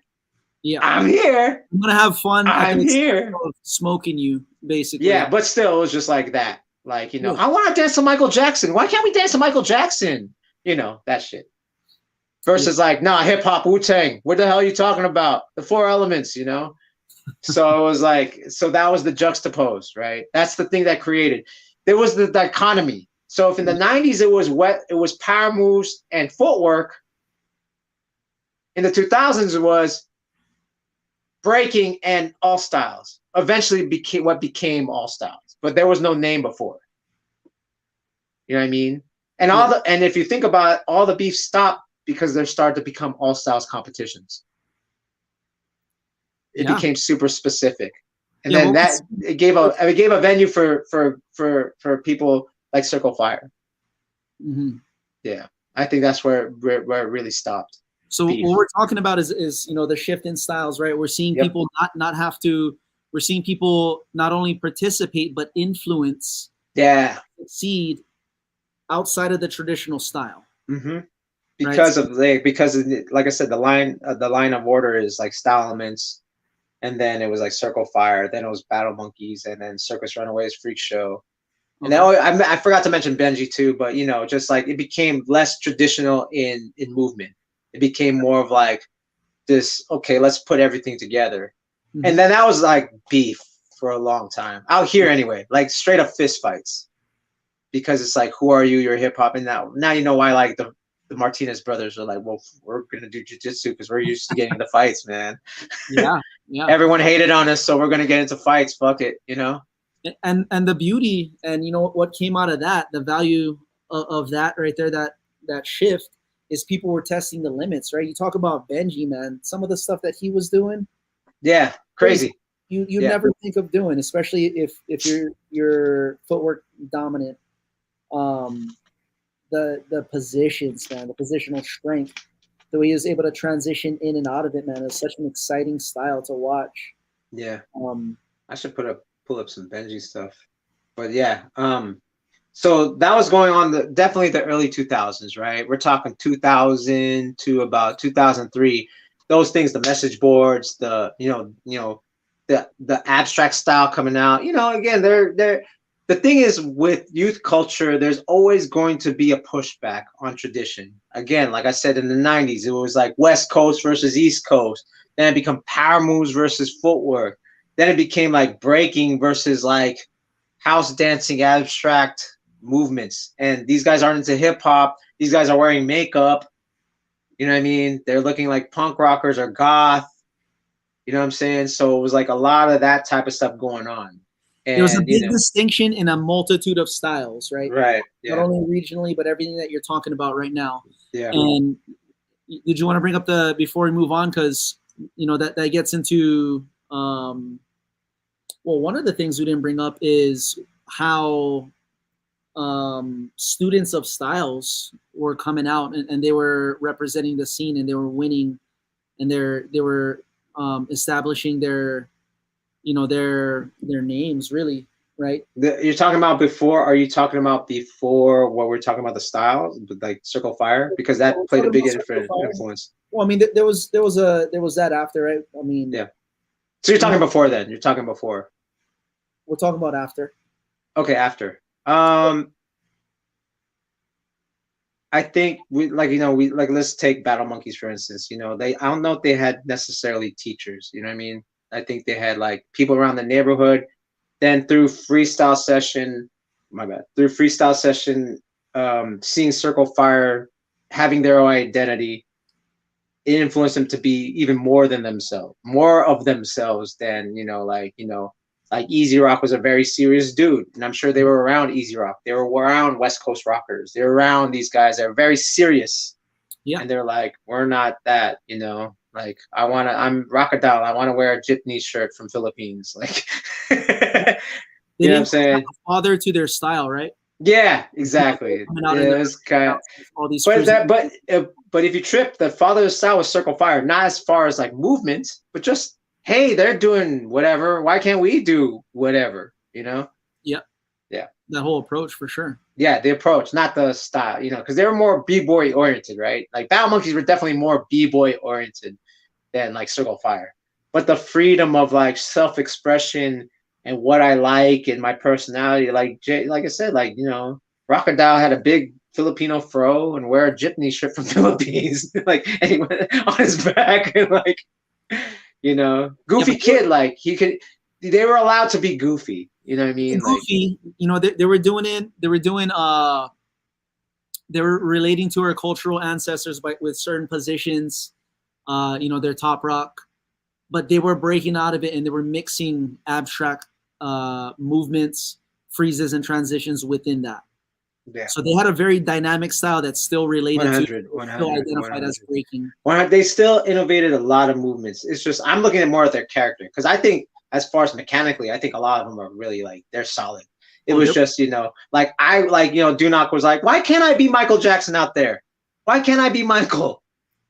Yeah, I'm here. I'm gonna have fun. I'm here. Smoking you, basically. Yeah, but still, it was just like that. Like, I want to dance to Michael Jackson. Why can't we dance to Michael Jackson? That shit. Versus like, nah, hip hop, Wu-Tang. What the hell are you talking about? The Four Elements, So it was like, so that was the juxtapose, right? That's the thing that created. There was the dichotomy. So if in the 90s it was power moves and footwork, in the 2000s was breaking and all styles. Eventually became what became all styles, but there was no name before. You know what I mean? And and if you think about it, all the beef stopped because there started to become all styles competitions. It became super specific, and then it gave a venue for people like Circle Fire. Mm-hmm. Yeah, I think that's where it really stopped. So what we're talking about is the shift in styles, right? We're seeing people not have to. We're seeing people not only participate but influence. Yeah. Succeed outside of the traditional style. Mm-hmm. Because like I said, the line of order is like Style Elements, and then it was like Circle Fire, then it was Battle Monkeys, and then Circus Runaways, Freak Show. And then, I forgot to mention Benji too, but just like it became less traditional in movement. It became more of like this, okay, let's put everything together. Mm-hmm. And then that was like beef for a long time. Out here anyway, like straight up fist fights. Because it's like, who are you? You're hip hop. And now you know why like the Martinez brothers are like, well, we're gonna do jiu-jitsu because we're used to getting into fights, man. Yeah. Everyone hated on us, so we're gonna get into fights. Fuck it, And the beauty and what came out of that, the value of that right there, that shift is people were testing the limits, right? You talk about Benji, man. Some of the stuff that he was doing. Yeah, crazy. You never think of doing, especially if you're footwork dominant. The positions, man, the positional strength, the way he was able to transition in and out of it, man, is such an exciting style to watch. Yeah. I should pull up some Benji stuff, but yeah. So that was going on definitely the early 2000s, right? We're talking 2000 to about 2003. Those things, the message boards, the abstract style coming out. Again, they're the thing is with youth culture, there's always going to be a pushback on tradition. Again, like I said, in the 90s, it was like West Coast versus East Coast. Then it became power moves versus footwork. Then it became like breaking versus like house dancing, abstract movements. And these guys aren't into hip hop. These guys are wearing makeup. You know what I mean? They're looking like punk rockers or goth. You know what I'm saying? So it was like a lot of that type of stuff going on. And, there was a big distinction in a multitude of styles, right? Right. Yeah. Not only regionally, but everything that you're talking about right now. Yeah. And did you want to bring up before we move on? Because, that gets into, well, one of the things we didn't bring up is how students of styles were coming out and they were representing the scene and they were winning and they were establishing their names, really, right? You're talking about before? Are you talking about before what we're talking about the styles, like Circle Fire? Because that played a big influence. Well, I mean, there was that after, right? I mean, yeah. So you're talking before then? You're talking before? We're talking about after. Okay, after. I think let's take Battle Monkeys for instance. I don't know if they had necessarily teachers. You know what I mean? I think they had like people around the neighborhood. Then through freestyle session, seeing Circle Fire, having their own identity, it influenced them to be even more of themselves than like Easy Rock was a very serious dude, and I'm sure they were around Easy Rock. They were around West Coast rockers. They were around these guys that are very serious. Yeah, and they're like, we're not that, Like I'm Rockadile. I want to wear a Jitney shirt from Philippines. Like, you know what I'm saying? Father to their style, right? Yeah, exactly. It was kind of all these. But if you trip, the father style was Circle Fire, not as far as like movements, but just hey, they're doing whatever. Why can't we do whatever? Yeah. Yeah. That whole approach for sure. Yeah, the approach, not the style. Because they were more b-boy oriented, right? Like Battle Monkeys were definitely more b-boy oriented than like Circle Fire, but the freedom of like self-expression and what I like and my personality, like I said, like Rockadile had a big Filipino fro and wear a Jitney shirt from Philippines, like anyway on his back, and like goofy kid, like they were allowed to be goofy. You know what I mean? Goofy, they were doing it. They were relating to our cultural ancestors with certain positions. you know, their top rock, but they were breaking out of it and they were mixing abstract movements, freezes, and transitions within that. Yeah. So they had a very dynamic style that's still related 100, to, 100, still identified 100. as breaking. They still innovated a lot of movements. It's just I'm looking at more at their character, because I think as far as mechanically, I think a lot of them are really like they're solid. It was just, you know, like Dunock was like, why can't I be Michael Jackson out there? Why can't I be Michael?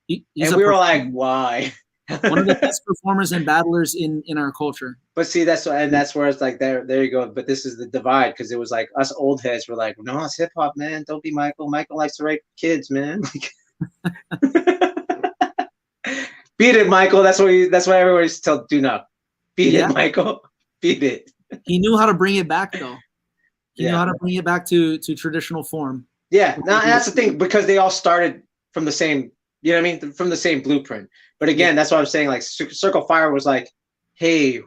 And we were like, why? One of the best performers and battlers in our culture. But see, that's where it's like there you go. But this is the divide, because it was like us old heads were like, no, it's hip hop, man. Don't be Michael. Michael likes to rape kids, man. Beat it, Michael. That's what everyone used to tell Dunock. Beat it, Michael. Beat it. He knew how to bring it back, though. He knew how to bring it back to traditional form. Yeah, no, and that's the thing, because they all started from the same, you know what I mean, from the same blueprint. But again, that's what I'm saying. Like Circle Fire was like, hey,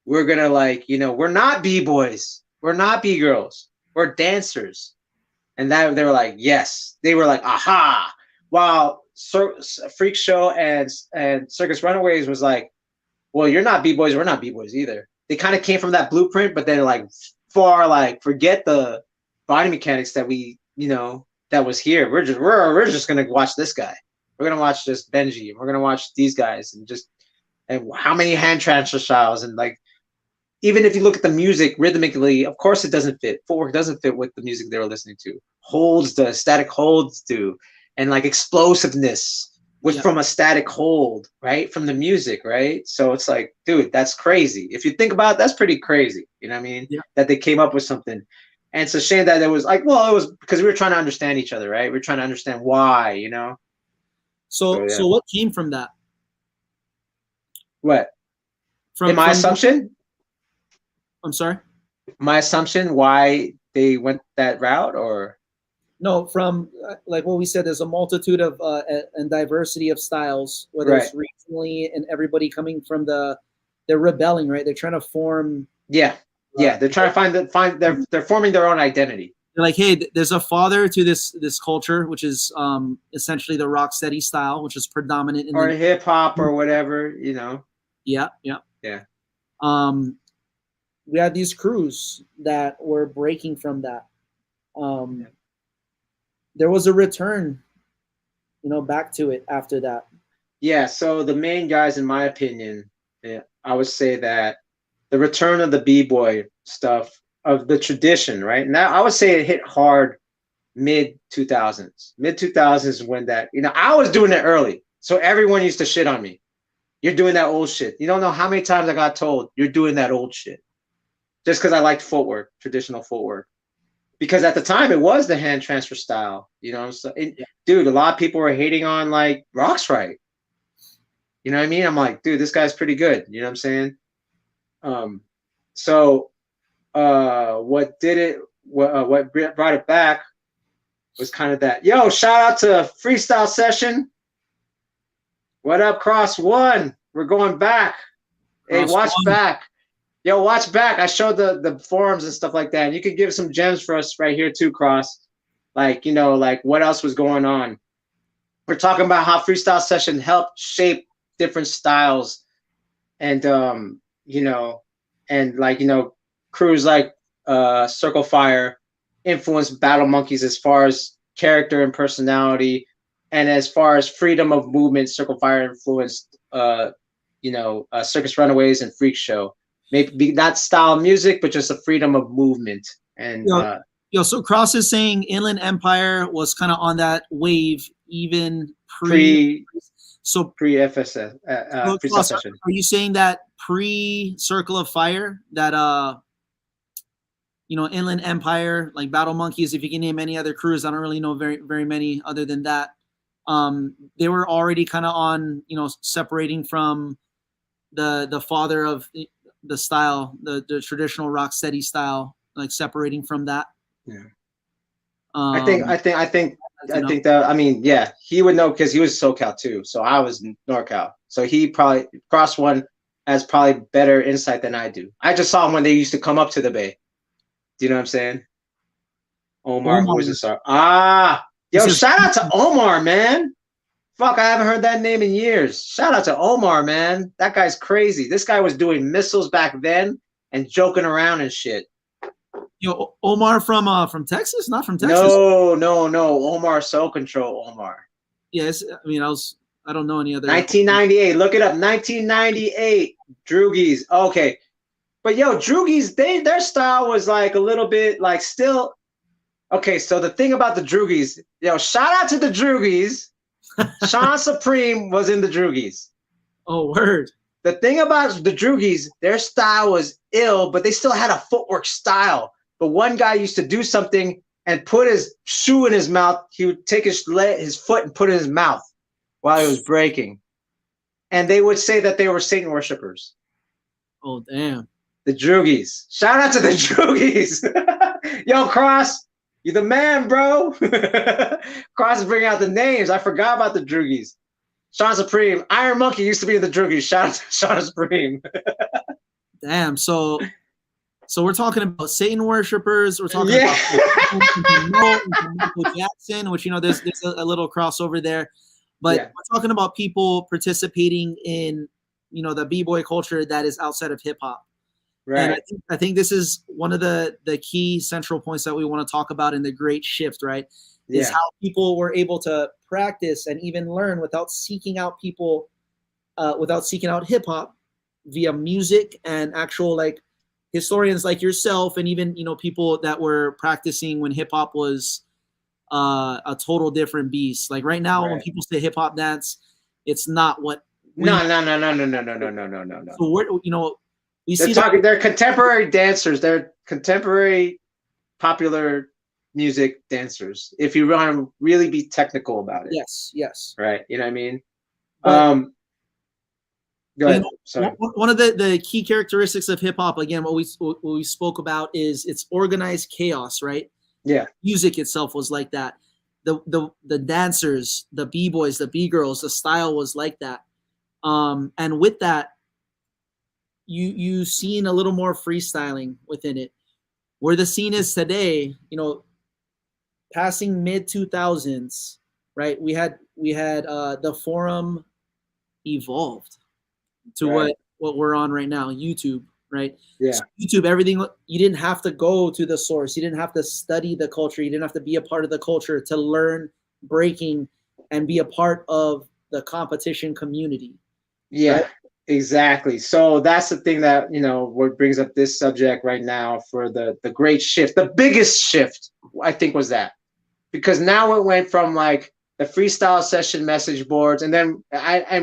we're gonna, like, you know, we're not b-boys, we're not b-girls, we're dancers, and that they were like, yes, they were like, aha. While Freak Show and Circus Runaways was like, well, you're not b-boys, we're not b-boys either. They kind of came from that blueprint, but then like far, like, forget the body mechanics that we, you know, that was here. We're just gonna watch this guy. We're gonna watch just Benji, and we're gonna watch these guys, and how many hand transfer styles, and like, even if you look at the music rhythmically, of course it doesn't fit. Footwork doesn't fit with the music they were listening to. The static holds do, and like explosiveness was from a static hold, right? From the music, right? So it's like, dude, that's crazy. If you think about it, that's pretty crazy. You know what I mean? Yeah. That they came up with something. And it's a shame that it was like, well, it was because we were trying to understand each other, right? We were trying to understand why, you know? So what came from that? What? From assumption? I'm sorry? My assumption why they went that route, or? No, from like what we said, there's a multitude of and diversity of styles, whether it's regionally and everybody coming from they're rebelling, right? They're trying to form. Yeah. They're trying to they're forming their own identity. They're like, hey, there's a father to this culture, which is essentially the rock steady style, which is predominant in or hip hop or whatever, you know. Yeah. We had these crews that were breaking from that. There was a return, you know, back to it after that. Yeah. So the main guys, in my opinion, I would say that the return of the b-boy stuff, of the tradition, right? Now I would say it hit hard mid 2000s. Mid 2000s when that, you know, I was doing it early, so everyone used to shit on me. You're doing that old shit. You don't know how many times I got told you're doing that old shit, just because I liked footwork, traditional footwork. Because at the time it was the hand transfer style, you know. So, dude, a lot of people were hating on like Rock's right. You know what I mean? I'm like, dude, this guy's pretty good. You know what I'm saying? What brought it back was kind of that. Yo, shout out to Freestyle Session. What up, Cross One? We're going back. Hey, watch back. Yo, watch back. I showed the forums and stuff like that. And you could give some gems for us right here too, Cross. Like, you know, like what else was going on? We're talking about how Freestyle Session helped shape different styles, and you know, and like, you know, crews like Circle Fire influenced Battle Monkeys as far as character and personality, and as far as freedom of movement, Circle Fire influenced you know, Circus Runaways and Freak Show. Maybe not style music, but just a freedom of movement. And so Cross is saying Inland Empire was kind of on that wave even pre FSS. Cross, are you saying that pre Circle of Fire, that you know, Inland Empire, like Battle Monkeys, if you can name any other crews, I don't really know very many other than that. They were already kind of on, you know, separating from the father of the style, the traditional rock steady style, like separating from that. Yeah. I think that, I mean, yeah, he would know because he was SoCal too. So I was NorCal. So he probably, Cross One has probably better insight than I do. I just saw him when they used to come up to the Bay. Do you know what I'm saying? Omar. Who is this? Yo, shout out to Omar, man. Fuck, I haven't heard that name in years. Shout out to Omar, man. That guy's crazy. This guy was doing missiles back then and joking around and shit. Yo, Omar from Texas? Not from Texas? No. Omar Soul Control, Omar. Yes, I mean, I don't know any other. 1998. Look it up. 1998. Droogies. Okay. But yo, Droogies, their style was like a little bit like still. Okay, so the thing about the Droogies, yo, shout out to the Droogies. Sean Supreme was in the Droogies. Oh, word. The thing about the Droogies, their style was ill, but they still had a footwork style. But one guy used to do something and put his shoe in his mouth. He would take his foot and put it in his mouth while he was breaking. And they would say that they were Satan worshipers. Oh, damn. The Droogies. Shout out to the Droogies. Yo, Cross, you the man, bro. Cross is bringing out the names. I forgot about the Droogies. Sean Supreme. Iron Monkey used to be in the Droogies. Shout out to Sean Supreme. Damn. So we're talking about Satan worshipers. We're talking about Michael Jackson, which, you know, there's a little crossover there. But we're talking about people participating in, you know, the b-boy culture that is outside of hip hop. Right. And I think this is one of the key central points that we want to talk about in the great shift, right? Is how people were able to practice and even learn without seeking out people, without seeking out hip hop via music and actual like historians like yourself, and even, you know, people that were practicing when hip hop was a total different beast. Like right now, when people say hip hop dance, it's not what. No. So we're, you know, they're contemporary dancers. They're contemporary popular music dancers. If you want to really be technical about it. Yes. Right. You know what I mean? Go ahead. Sorry. One of the key characteristics of hip hop, again, what we spoke about is it's organized chaos, right? Yeah. Music itself was like that. The dancers, the b-boys, the b-girls, the style was like that. And with that, you seen a little more freestyling within it. Where the scene is today, you know, passing mid 2000s, right? We had the forum evolved to what we're on right now, YouTube, right? Yeah. So YouTube, everything, you didn't have to go to the source. You didn't have to study the culture. You didn't have to be a part of the culture to learn breaking and be a part of the competition community. Yeah. Right? Exactly. So that's the thing that, you know, what brings up this subject right now for the great shift. The biggest shift, I think, was that. Because now it went from like the freestyle session message boards, and then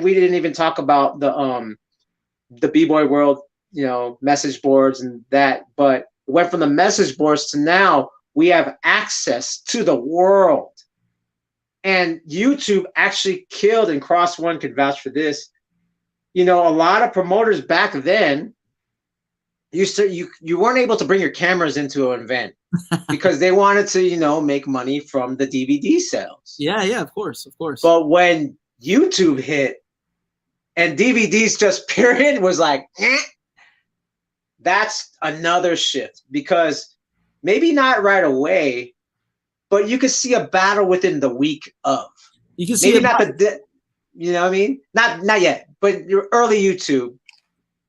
we didn't even talk about the b-boy world, you know, message boards and that, but it went from the message boards to now we have access to the world. And YouTube actually killed, and Cross One could vouch for this. You know, a lot of promoters back then, you weren't able to bring your cameras into an event because they wanted to, you know, make money from the DVD sales. Yeah, of course. But when YouTube hit and DVDs just period was like, that's another shift, because maybe not right away, but you could see a battle within the week of. You can see maybe not you know what I mean? Not yet, but your early YouTube,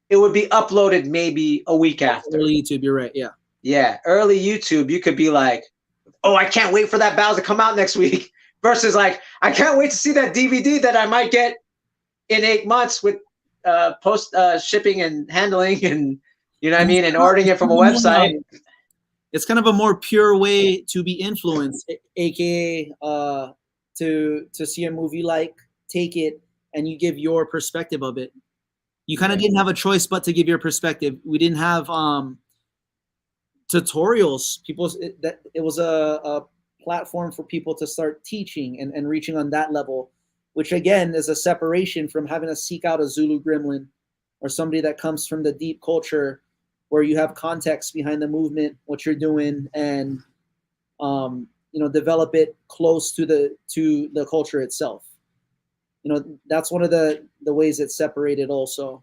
it would be uploaded maybe a week after. Early YouTube, you're right, yeah. Yeah, early YouTube, you could be like, oh, I can't wait for that battle to come out next week, versus like, I can't wait to see that DVD that I might get in 8 months with post shipping and handling, and you know what I mean, and ordering it from a website. It's kind of a more pure way to be influenced, aka to see a movie, like, take it and you give your perspective of it. You kind of didn't have a choice but to give your perspective. We didn't have tutorials. It was a platform for people to start teaching and reaching on that level, which again is a separation from having to seek out a Zulu gremlin or somebody that comes from the deep culture where you have context behind the movement, what you're doing, and you know, develop it close to the culture itself. You know, that's one of the ways it's separated also.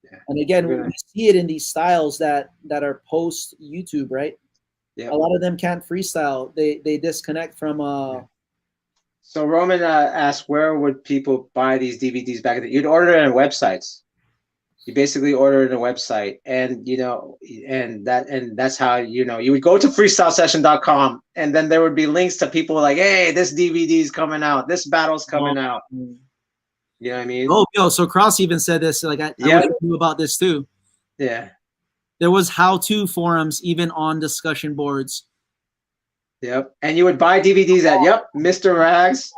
Yeah. And again, we see it in these styles that are post YouTube, right? Yeah. A lot of them can't freestyle. They disconnect from So Roman asked, where would people buy these DVDs back then? You'd order it on websites. You basically order it on a website, and that's how you would go to freestylesession.com, and then there would be links to people like, hey, this DVD is coming out, this battle's coming out. You know what I mean? Oh, yo, so Cross even said this. Like, I wish I knew about this too. Yeah. There was how-to forums even on discussion boards. Yep. And you would buy DVDs at Mr. Rags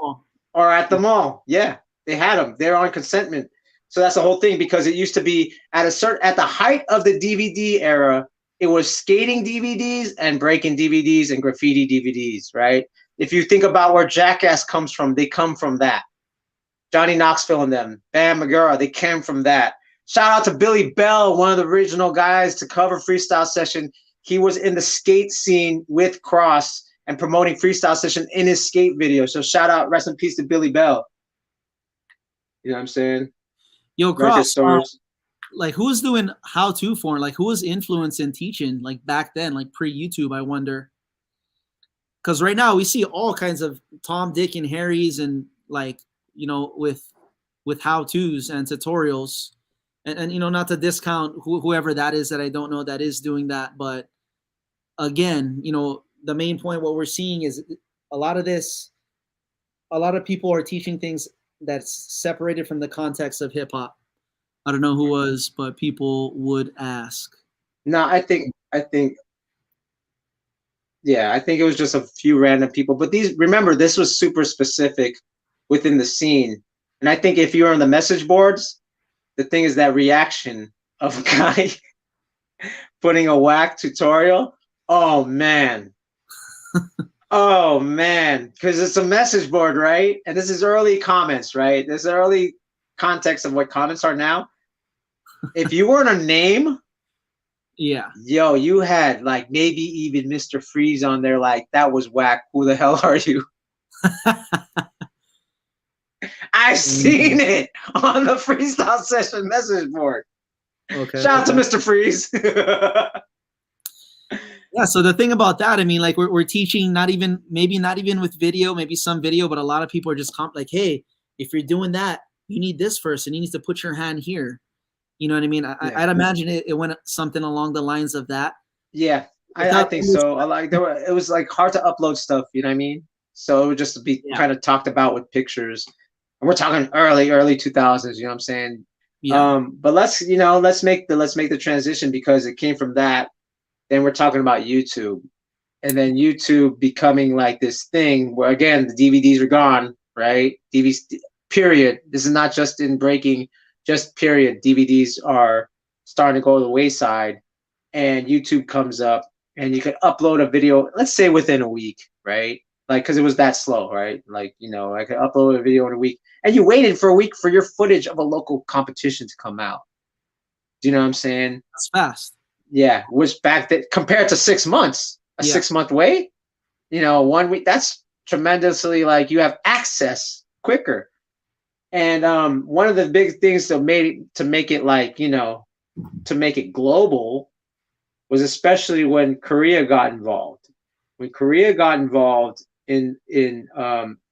or at the mall. Yeah, they had them. They're on consignment. So that's the whole thing, because it used to be at the height of the DVD era, it was skating DVDs and breaking DVDs and graffiti DVDs, right? If you think about where Jackass comes from, they come from that. Johnny Knoxville and them, Bam Margera, they came from that. Shout out to Billy Bell, one of the original guys to cover Freestyle Session. He was in the skate scene with Cross and promoting Freestyle Session in his skate video. So shout out, rest in peace to Billy Bell. You know what I'm saying? Yo, Cross, like, who's doing how-to form? Like, who was influenced in teaching, like, back then, like, pre-YouTube, I wonder? Because right now we see all kinds of Tom, Dick, and Harry's, and, like, with how-tos and tutorials. And not to discount whoever that is that I don't know that is doing that. But, again, the main point, what we're seeing is a lot of people are teaching things that's separated from the context of hip hop. I don't know who was, but people would ask. No, I think it was just a few random people. But remember, this was super specific within the scene. And I think if you're on the message boards, the thing is that reaction of a guy putting a whack tutorial. Oh man. Oh man, because it's a message board, right? And this is early comments, right? This is early context of what comments are now. If you weren't a name, yo, you had like maybe even Mr. Freeze on there, like, that was whack. Who the hell are you? I've seen it on the Freestyle Session message board. Okay. Shout out to Mr. Freeze. Yeah, so the thing about that, I mean, like, we're teaching maybe not even with video, maybe some video, but a lot of people are just like, hey, if you're doing that, you need this first, and you need to put your hand here. You know what I mean? I'd imagine it went something along the lines of that. Yeah, I think so. It was like hard to upload stuff, you know what I mean? So it would just be kind of talked about with pictures. And we're talking early 2000s, you know what I'm saying? Yeah. But let's make the transition, because it came from that. Then we're talking about YouTube, and then YouTube becoming like this thing where, again, the DVDs are gone, right? DVDs, period. This is not just in breaking, just period. DVDs are starting to go to the wayside, and YouTube comes up, and you can upload a video, let's say within a week, right? Like, because it was that slow, right? Like, I could upload a video in a week, and you waited for a week for your footage of a local competition to come out. Do you know what I'm saying? That's fast. Yeah, which back then, compared to 6 months, a 6-month wait, 1 week, that's tremendously, like, you have access quicker. And one of the big things to make it like, to make it global was especially when Korea got involved. When Korea got involved in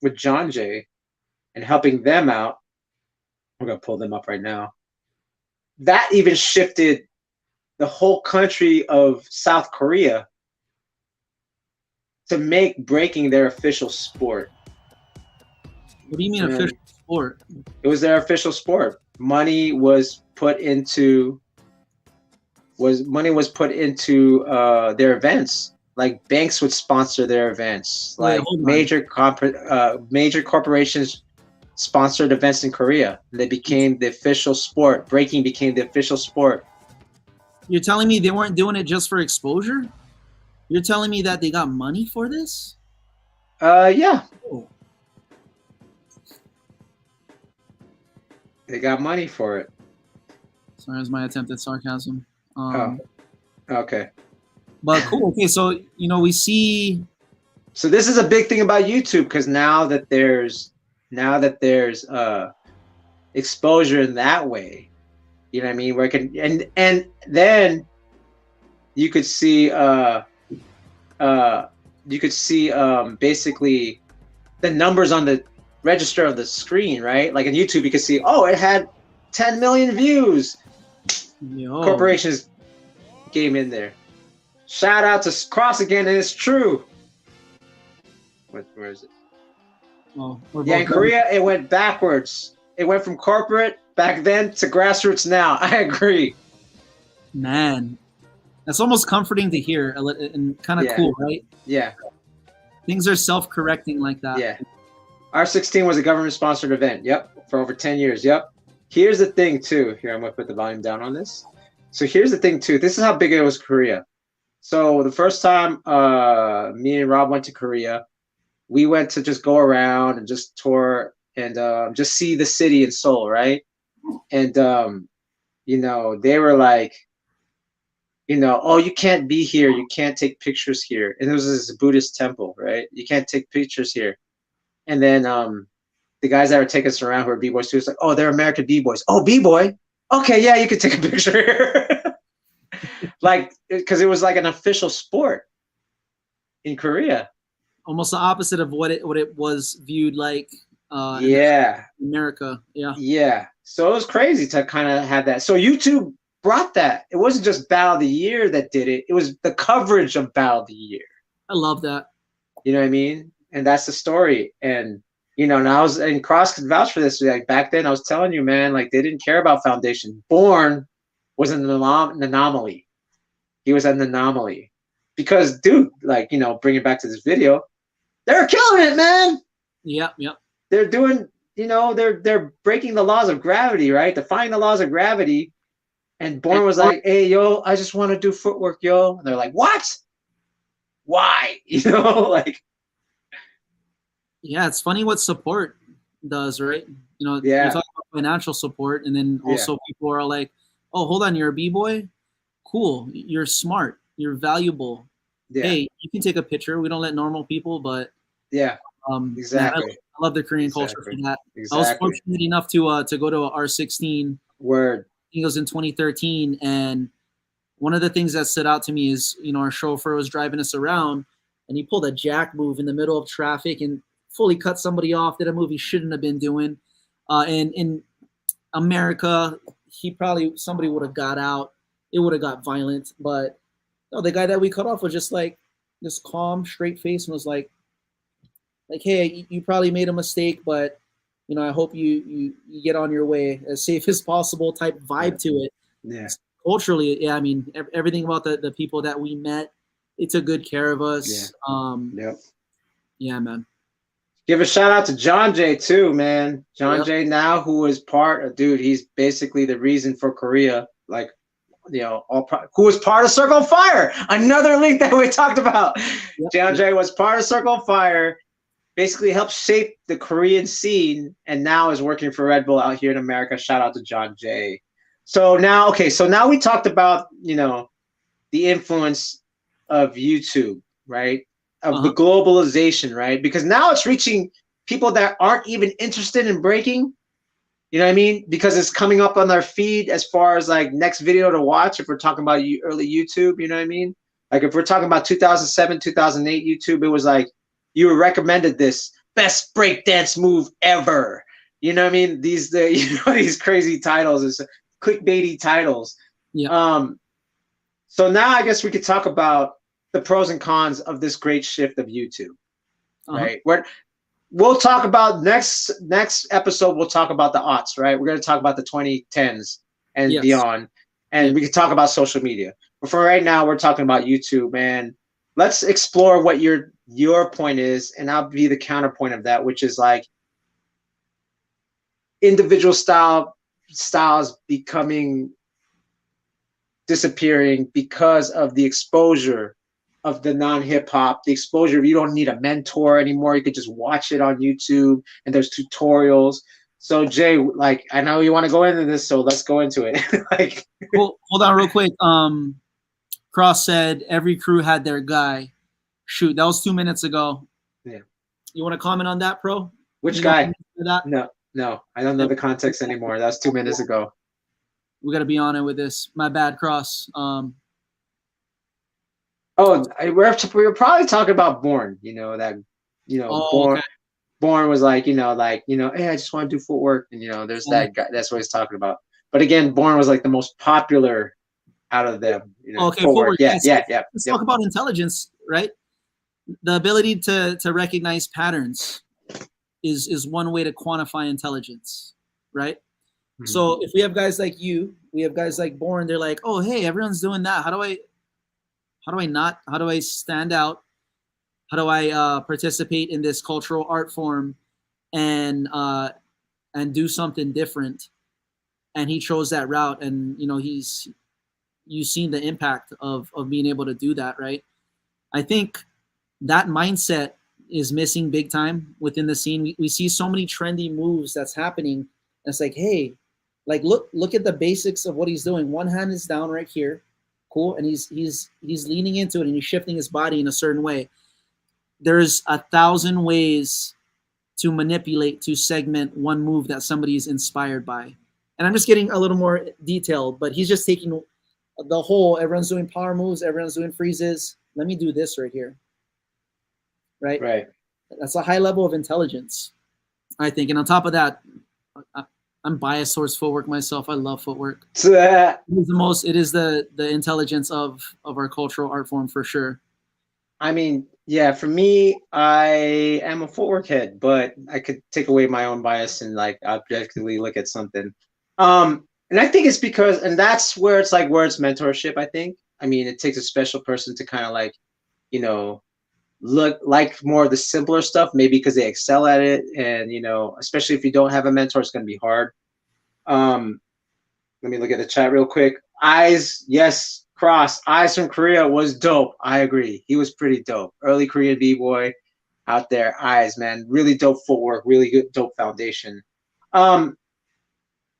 with John Jay and helping them out, we're gonna pull them up right now. That even shifted the whole country of South Korea to make breaking their official sport. What do you mean official sport? It was their official sport. Money was put into their events. Like, banks would sponsor their events. Like, major corporations sponsored events in Korea. They became the official sport. Breaking became the official sport. You're telling me they weren't doing it just for exposure? You're telling me that they got money for this? Yeah. Oh. They got money for it. Sorry, that was my attempt at sarcasm. Okay. But cool. Okay, so we see. So this is a big thing about YouTube, because now that there's exposure in that way. You know what I mean? Where it can, and then you could see basically the numbers on the register of the screen, right? Like in YouTube, you can see, oh, it had 10 million views. Yo. Corporations game in there. Shout out to Cross again, and it's true. Where is it? Oh, yeah, in Korea, it went backwards. It went from corporate back then to grassroots now. I agree. Man, that's almost comforting to hear and kind of cool, right? Yeah. Things are self-correcting like that. Yeah. R16 was a government-sponsored event. Yep. For over 10 years. Yep. Here's the thing, too. Here, I'm going to put the volume down on this. So here's the thing, too. This is how big it was, Korea. So the first time me and Rob went to Korea, we went to just go around and just tour and just see the city in Seoul, right? And, you know, they were like, you know, oh, you can't be here. You can't take pictures here. And there was this Buddhist temple, right? You can't take pictures here. And then the guys that were taking us around who were B-boys too, it's like, oh, they're American B-boys. Oh, B-boy? Okay, yeah, you can take a picture here. Like, because it was like an official sport in Korea. Almost the opposite of what it was viewed like yeah. in America. Yeah. Yeah. So it was crazy to kind of have that. So YouTube brought that. It wasn't just Battle of the Year that did it. It was the coverage of Battle of the Year. I love that. You know what I mean? And that's the story. And, you know, and I was, and Cross could vouch for this. Like back then, I was telling you, man, like they didn't care about Foundation. Bourne was an anomaly. He was an anomaly. Because, dude, like, you know, bring it back to this video, they're killing it, man. Yep, yep. They're doing, you know, they're breaking the laws of gravity, right? Defying the laws of gravity. And Bourne was like, hey, yo, I just want to do footwork, yo. And they're like, what? Why? You know, like. Yeah, it's funny what support does, right? You know, yeah. you talk about financial support, and then also people are like, oh, hold on, you're a B-boy? Cool. You're smart. You're valuable. Yeah. Hey, you can take a picture. We don't let normal people, but yeah, exactly. Man, I love the Korean culture for that. Exactly. I was fortunate enough to go to a R16. Word. I think it was in 2013, and one of the things that stood out to me is, you know, our chauffeur was driving us around, and he pulled a jack move in the middle of traffic and fully cut somebody off. Did a move he shouldn't have been doing. And in America, somebody would have got out. It would have got violent, but no, the guy that we cut off was just like this calm, straight face, and was like, hey, you probably made a mistake, but you know, I hope you get on your way as safe as possible type vibe to it. Yeah. Culturally, yeah, I mean, everything about the people that we met, they took good care of us. Yeah. Yeah, man. Give a shout out to John Jay too, man. John Jay now, who is dude, he's basically the reason for Korea. Like, you know, who was part of Circle of Fire. Another link that we talked about. John Jay was part of Circle of Fire. Basically helped shape the Korean scene, and now is working for Red Bull out here in America. Shout out to John Jay. So now we talked about, you know, the influence of YouTube, right? Of the globalization, right? Because now it's reaching people that aren't even interested in breaking. You know what I mean? Because it's coming up on their feed as far as like next video to watch. If we're talking about early YouTube, you know what I mean? Like if we're talking about 2007, 2008 YouTube, it was like, you were recommended this best breakdance move ever. You know what I mean? These crazy titles, is clickbaity titles. Yeah. So now I guess we could talk about the pros and cons of this great shift of YouTube. Right? We'll talk about next episode. We'll talk about the aughts. Right? We're going to talk about the 2010s and beyond, and we can talk about social media. But for right now, we're talking about YouTube, man. Let's explore what your point is, and I'll be the counterpoint of that, which is like individual styles disappearing because of the exposure of the non-hip hop, the exposure. You don't need a mentor anymore. You could just watch it on YouTube, and there's tutorials. So Jay, like, I know you want to go into this, so let's go into it. Like, well, hold on real quick. Cross said every crew had their guy. Shoot, that was 2 minutes ago. Yeah. You want to comment on that, Pro? Which guy? No, I don't know the context anymore. That was 2 minutes ago. We got to be on it with this. My bad, Cross. We were probably talking about Bourne. You know that. You know, Bourne. Okay. Born was like, hey, I just want to do footwork, and there's that guy. That's what he's talking about. But again, Born was like the most popular out of them. Okay, footwork. Yeah, yes. yeah. Let's talk about intelligence, right? The ability to recognize patterns is one way to quantify intelligence, right? Mm-hmm. So if we have guys like you, we have guys like Born, they're like, oh, hey, everyone's doing that. How do I stand out? How do I participate in this cultural art form and do something different? And he chose that route, and you've seen the impact of being able to do that, right? I think that mindset is missing big time within the scene. We see so many trendy moves that's happening. And it's like, hey, like look at the basics of what he's doing. One hand is down right here, cool, and he's leaning into it and he's shifting his body in a certain way. There's 1,000 ways to manipulate, to segment one move that somebody is inspired by. And I'm just getting a little more detailed, but he's just taking the whole, everyone's doing power moves, everyone's doing freezes. Let me do this right here. Right? Right. That's a high level of intelligence, I think. And on top of that, I'm biased towards footwork myself. I love footwork. It is the intelligence of our cultural art form for sure. I mean, yeah, for me, I am a footwork head, but I could take away my own bias and like objectively look at something. And I think it's because, and that's where it's mentorship, I think. I mean, it takes a special person to kind of like, look like more of the simpler stuff, maybe because they excel at it. And, especially if you don't have a mentor, it's going to be hard. Let me look at the chat real quick. Eyes, yes. Cross, Eyes from Korea was dope. I agree. He was pretty dope. Early Korean B-boy out there. Eyes, man. Really dope footwork. Really good, dope foundation. I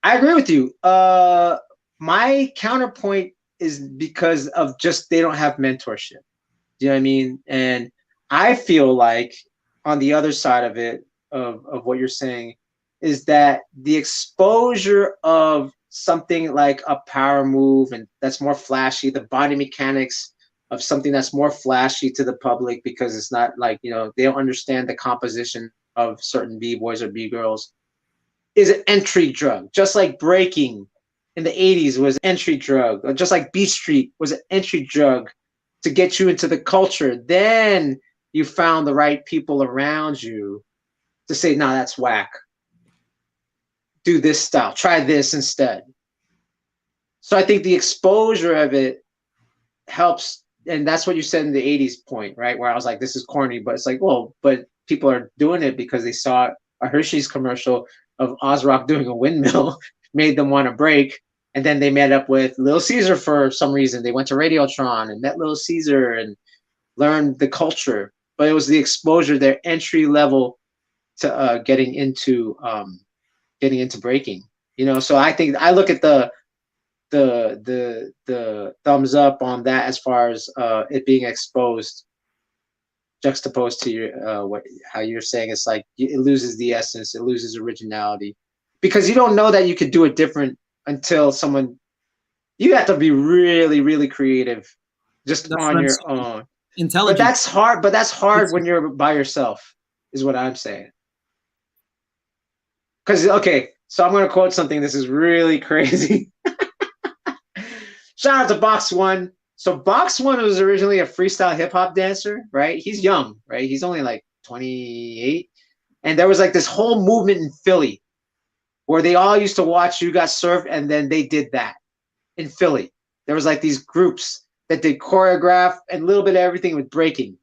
agree with you. My counterpoint is because of just they don't have mentorship. Do you know what I mean? And I feel like on the other side of it, of what you're saying, is that the exposure of something like a power move and that's more flashy, the body mechanics of something that's more flashy to the public because it's not like, they don't understand the composition of certain B-boys or B-girls, is an entry drug. Just like breaking in the 80s was an entry drug, or just like Beat Street was an entry drug to get you into the culture. Then you found the right people around you to say, nah, that's whack. Do this style. Try this instead. So I think the exposure of it helps. And that's what you said in the 80s point, right? Where I was like, this is corny, but it's like, well, but people are doing it because they saw a Hershey's commercial of Ozrock doing a windmill, made them want to break. And then they met up with Little Caesar for some reason. They went to Radiotron and met Little Caesar and learned the culture. But it was the exposure, their entry level to getting into breaking. So I think I look at the thumbs up on that as far as it being exposed, juxtaposed to your how you're saying it's like it loses the essence, it loses originality, because you don't know that you could do it different until someone. You have to be really, really creative, just on your own. Intelligent. But that's hard. But that's hard when you're by yourself, is what I'm saying. Because okay, so I'm gonna quote something. This is really crazy. Shout out to Box One. So Box One was originally a freestyle hip hop dancer, right? He's young, right? He's only like 28. And there was like this whole movement in Philly where they all used to watch You Got Served, and then they did that in Philly. There was like these groups that did choreograph and a little bit of everything with breaking.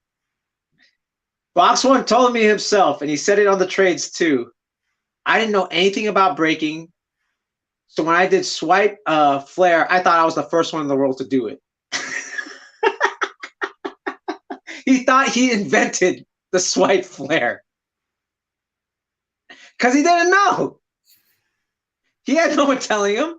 Box One told me himself, and he said it on the trades too. I didn't know anything about breaking. So when I did swipe flare, I thought I was the first one in the world to do it. He thought he invented the swipe flare because he didn't know. He had no one telling him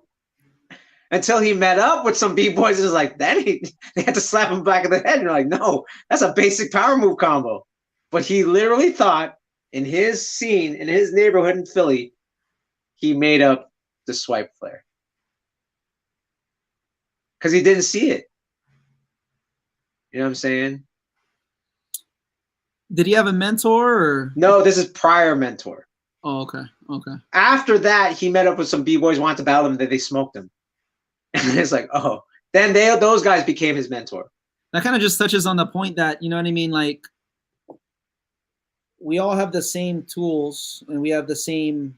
until he met up with some B-boys and was like, they had to slap him back in the head. And you're like, no, that's a basic power move combo. But he literally thought in his scene, in his neighborhood in Philly, he made up the swipe flare because he didn't see it. You know what I'm saying? Did he have a mentor or? No, this is prior mentor. Oh, okay. Okay. After that, he met up with some B-boys, wanted to battle him, then they smoked him. And it's like, oh, then those guys became his mentor. That kind of just touches on the point that, you know what I mean? Like, we all have the same tools and we have the same,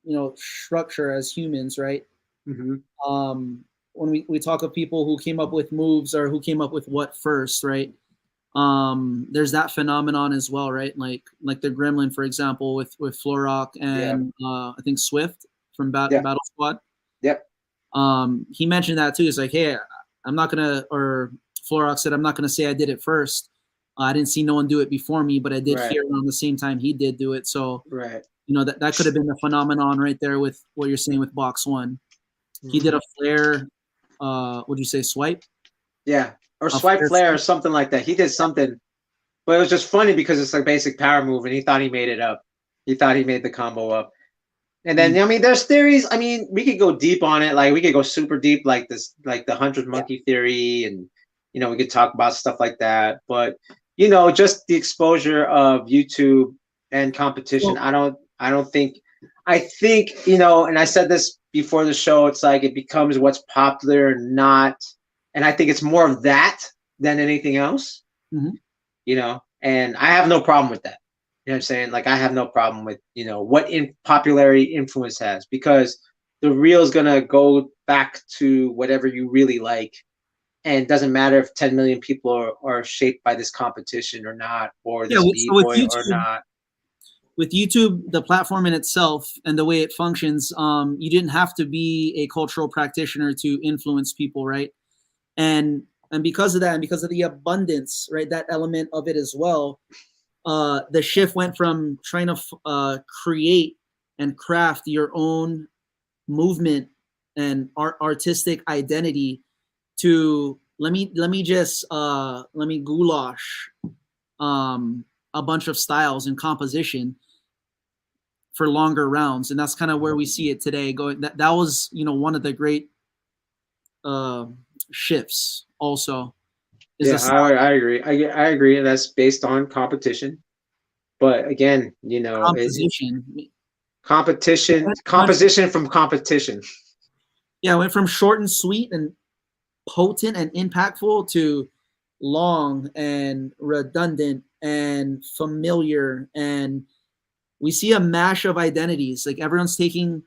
you know, structure as humans, right? Mm-hmm. When we talk of people who came up with moves or who came up with what first, right? There's that phenomenon as well, right? Like the Gremlin, for example, with Florrock and I think Swift from Battle Squad. Yep. He mentioned that too. He's like, hey, I'm not gonna, or Florrock said, I'm not gonna say I did it first. I didn't see no one do it before me, but I did hear around the same time he did do it. So, you know, that could have been the phenomenon right there with what you're saying with Box One. Mm-hmm. He did a flare, would you say swipe? Yeah, or swipe flare or something like that. He did something, but it was just funny because it's a basic power move, and he thought he made it up. He thought he made the combo up. And then, I mean, there's theories. I mean, we could go deep on it. Like, we could go super deep, like this, like the 100 monkey theory, and you know, we could talk about stuff like that. But you know, just the exposure of YouTube and competition. Well, I think, you know, and I said this before the show, it's like it becomes what's popular, not, and I think it's more of that than anything else. Mm-hmm. You know, and I have no problem with that. You know what I'm saying? Like, I have no problem with, you know, what popularity influence has, because the real is gonna go back to whatever you really like. And it doesn't matter if 10 million people are shaped by this competition or not, or this B-boy or not. With YouTube, the platform in itself and the way it functions, you didn't have to be a cultural practitioner to influence people, right? And because of that, and because of the abundance, right, that element of it as well, the shift went from trying to create and craft your own movement and artistic identity to let me goulash a bunch of styles and composition for longer rounds, and that's kind of where we see it today. Going that was, you know, one of the great shifts. Also, I agree. I agree. That's based on competition, but again, you know, composition from competition. Yeah, it went from short and sweet and potent and impactful to long and redundant and familiar, and we see a mash of identities. Like, everyone's taking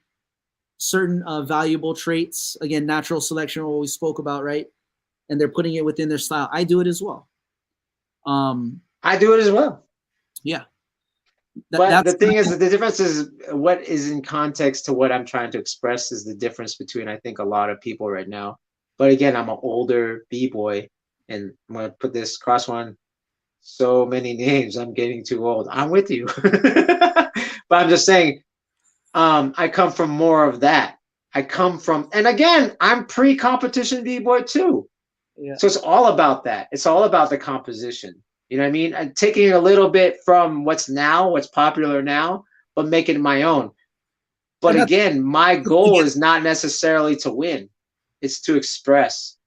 certain valuable traits, again, natural selection, what we spoke about, right? And they're putting it within their style. I do it as well. I do it as well. Yeah. But the thing is, the difference is what is in context to what I'm trying to express is the difference between, I think, a lot of people right now. But again, I'm an older B-boy, and I'm going to put this cross one. So many names, I'm getting too old. I'm with you. But I'm just saying, I come from more of that. I come from, and again, I'm pre-competition B-boy too. Yeah. So it's all about that. It's all about the composition. You know what I mean? I'm taking a little bit from what's popular now, but making it my own. But again, my goal is not necessarily to win. It's to express.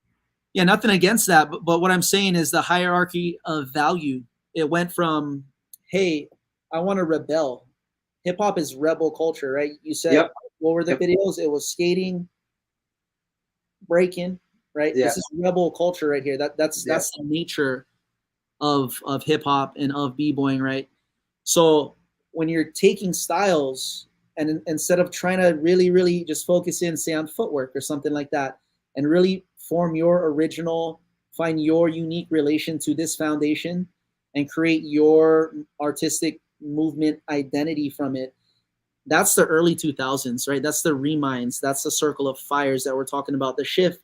Yeah, nothing against that. But what I'm saying is the hierarchy of value. It went from, hey, I want to rebel. Hip hop is rebel culture, right? You said, what were the videos? It was skating, breaking, right? This is rebel culture right here. That's the nature of hip hop and of b-boying, right? So when you're taking styles and instead of trying to really just focus in, say, on footwork or something like that, and really form your original, find your unique relation to this foundation and create your artistic movement identity from it. That's the early 2000s, right? That's the reminds. That's the circle of fires that we're talking about. The shift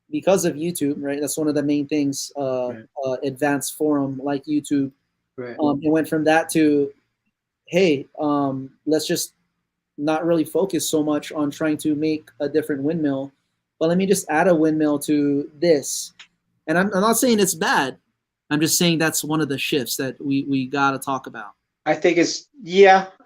because of YouTube, right? That's one of the main things, advanced forum like YouTube. Right. It went from that to, hey, let's just not really focus so much on trying to make a different windmill, but let me just add a windmill to this. And I'm not saying it's bad. I'm just saying that's one of the shifts that we got to talk about. I think it's,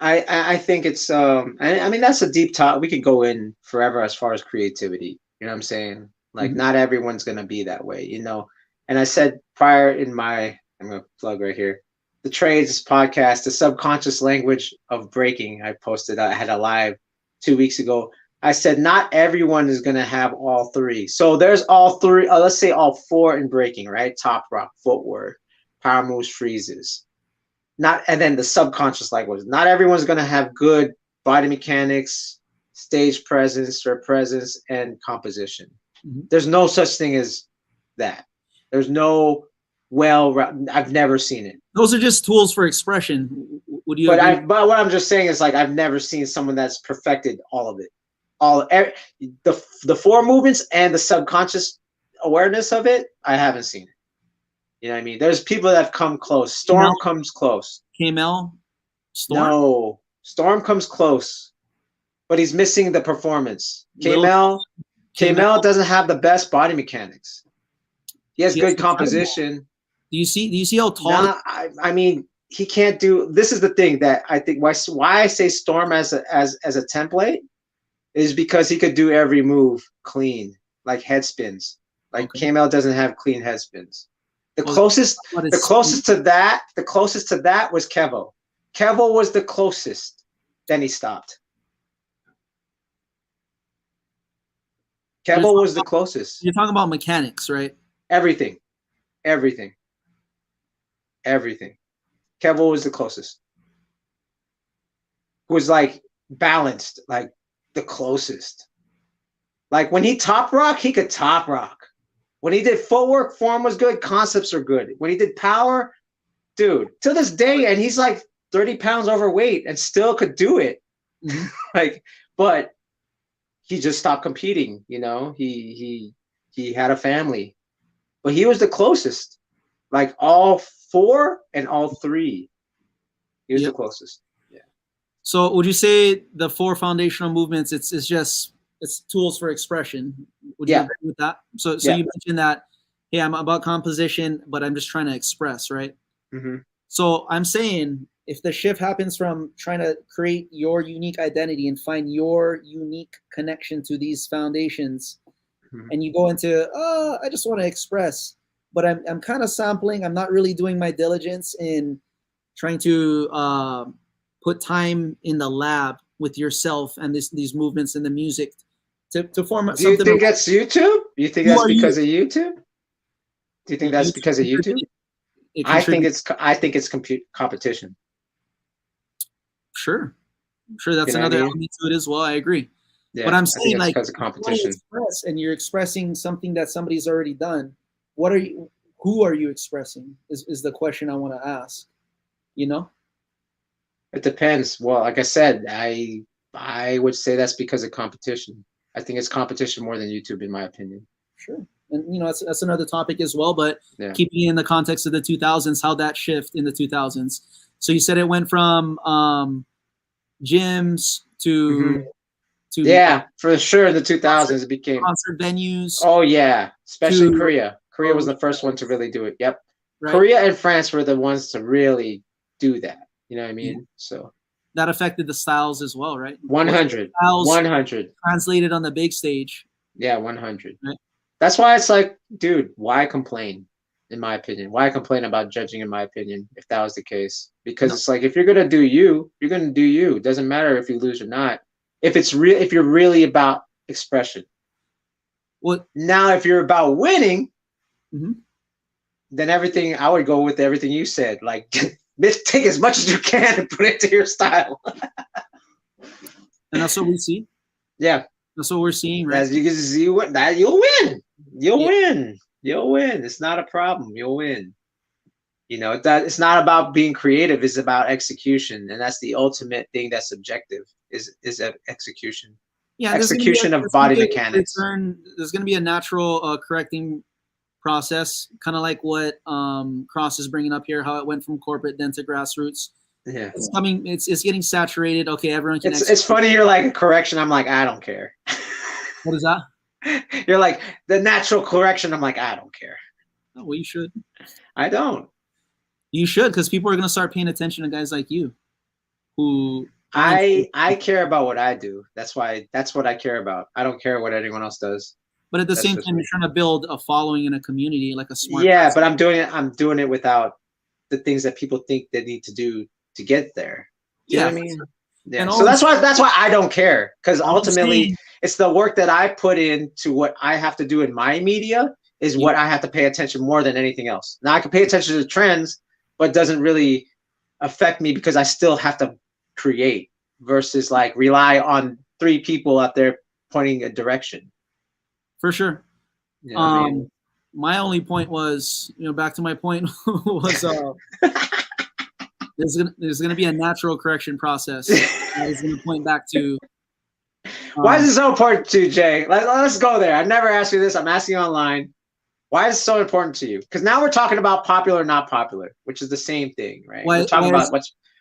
I think it's, I mean, that's a deep talk. We could go in forever as far as creativity. You know what I'm saying? Like, not everyone's going to be that way, you know? And I said prior in my, I'm going to plug right here, the Trades podcast, The Subconscious Language of Breaking. I posted, I had a live 2 weeks ago. I said, not everyone is going to have all three. So there's all three, let's say all four in breaking, right? Top rock, footwork, power moves, freezes. And then the subconscious language. Not everyone's going to have good body mechanics, stage presence, or presence, and composition. There's no such thing as that. There's no I've never seen it. Those are just tools for expression. Would you? But what I'm just saying is, like, I've never seen someone that's perfected all of it. The four movements and the subconscious awareness of it, I haven't seen it. You know what I mean? There's people that have come close. Storm comes close. KML? Storm? No. Storm comes close. But he's missing the performance. KML doesn't have the best body mechanics. He has good composition. Do you see how tall? I mean, he can't do. This is the thing that I think why I say Storm as a template is because he could do every move clean, like head spins. Like KML doesn't have clean head spins. The closest to that was Kevo. Kevo was the closest. Then he stopped. Kevo was the closest. You're talking about mechanics, right? Everything. Kevo was the closest. Was like balanced, like the closest. Like when he top rock, he could top rock. When he did footwork, form was good, concepts are good. When he did power, dude, to this day, and he's like 30 pounds overweight and still could do it. But he just stopped competing, you know. He had a family. But he was the closest. Like all four and all three. He was the closest. Yeah. So would you say the four foundational movements, it's tools for expression? Would you agree with that? So you mentioned that, hey, I'm about composition, but I'm just trying to express, right? So I'm saying if the shift happens from trying to create your unique identity and find your unique connection to these foundations, and you go into, I just want to express, but I'm kind of sampling. I'm not really doing my diligence in trying to put time in the lab with yourself and these movements and the music to form something. Do you think that's YouTube? You think that's because of YouTube? Do you think that's because of YouTube? I think it's competition. Sure, that's another element to it as well. I agree. Yeah, but I'm saying, like, because of competition. And you're expressing something that somebody's already done. Who are you expressing? Is the question I want to ask. You know? It depends. Well, like I said, I would say that's because of competition. I think it's competition more than YouTube, in my opinion. Sure. And, you know, that's another topic as well, but keeping in the context of the 2000s, how that shift in the 2000s. So you said it went from gyms to for sure in the 2000s it became concert venues. Oh yeah, especially Korea. Korea was the first one to really do it. Yep. Right. Korea and France were the ones to really do that. You know what I mean? Yeah. So that affected the styles as well, right? 100. 100. Translated on the big stage. Yeah, 100. Right? That's why it's like, dude, why complain? In my opinion, why complain about judging? In my opinion, if that was the case, because it's like, if you're gonna do you, you're gonna do you. It doesn't matter if you lose or not. If you're really about expression. Well, now if you're about winning, then everything, I would go with everything you said. Like, take as much as you can and put it into your style. And that's what we see. Yeah, that's what we're seeing, right? As you can see, you'll win. You'll win. You'll win. It's not a problem. You'll win. You know, that it's not about being creative. It's about execution, and that's the ultimate thing that's subjective. Is execution. Yeah, execution of body mechanics. There's going to be a natural correcting process, kind of like what Cross is bringing up here, how it went from corporate then to grassroots. Yeah, it's coming. It's getting saturated. Okay, everyone can. It's funny. You're like, correction. I'm like, I don't care. What is that? You're like, the natural correction. I'm like, I don't care. Oh, well, you should. I don't. You should, because people are going to start paying attention to guys like you, who. I care about what I do. That's what I care about. I don't care what anyone else does. But at the same time, you're trying to build a following in a community, like a smart. Yeah, person. But I'm doing it without the things that people think they need to do to get there. You know what I mean? Yeah. And so that's why I don't care, because ultimately it's the work that I put into what I have to do in my media is what I have to pay attention more than anything else. Now I can pay attention to trends, but it doesn't really affect me because I still have to create versus like rely on 3 people out there pointing a direction. For sure. You know what I mean? My only point was, back to my point was there's gonna be a natural correction process. I was gonna point back to. Why is it so important to you, Jay? Let's go there. I never asked you this. I'm asking you online. Why is it so important to you? Because now we're talking about popular or not popular, which is the same thing, right? We're talking about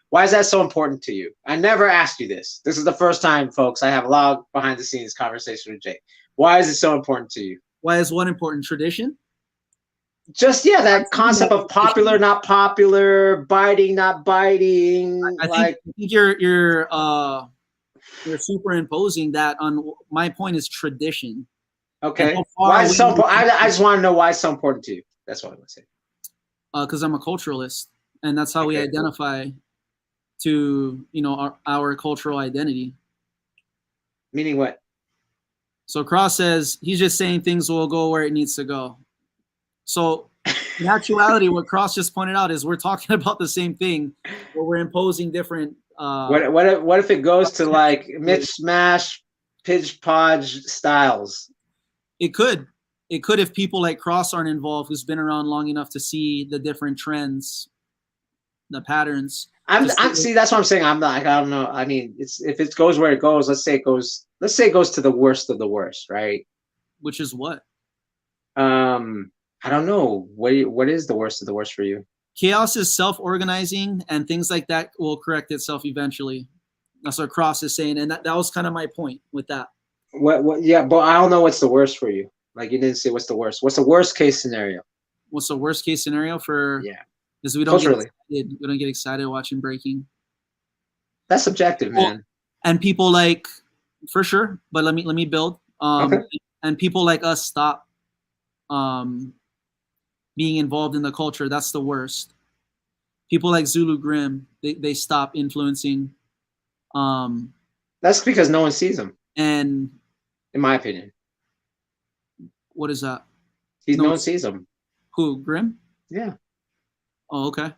why is that so important to you? I never asked you this. This is the first time, folks. I have a lot of behind the scenes conversation with Jay. Why is it so important to you? Why is what important? Tradition? Just that concept of popular, not popular, biting, not biting. I think you're superimposing that on my point is tradition. Okay. Why is it so important? I just want to know why it's so important to you. That's what I want to say. Because I'm a culturalist, and that's how we identify to our cultural identity. Meaning what? So Cross says he's just saying things will go where it needs to go. So in actuality, what Cross just pointed out is we're talking about the same thing, but we're imposing different. What if it goes to like mishmash, pidge podge styles? It could if people like Cross aren't involved, who's been around long enough to see the different trends, the patterns. See, that's what I'm saying. I'm not. I don't know. I mean, if it goes where it goes. Let's say it goes to the worst of the worst, right? Which is what? I don't know. What is the worst of the worst for you? Chaos is self-organizing, and things like that will correct itself eventually. That's what Cross is saying, and that was kind of my point with that. What? Yeah, but I don't know what's the worst for you. Like you didn't say what's the worst. What's the worst case scenario? What's the worst case scenario for? Yeah. Is we don't get excited. We don't get excited watching Breaking. That's subjective, man. And people like, for sure. But let me build. Okay. And people like us stop being involved in the culture. That's the worst. People like Zulu Grim, they stop influencing. That's because no one sees them. And in my opinion. What is that? No one sees them. Who, Grim? Yeah. Oh, okay.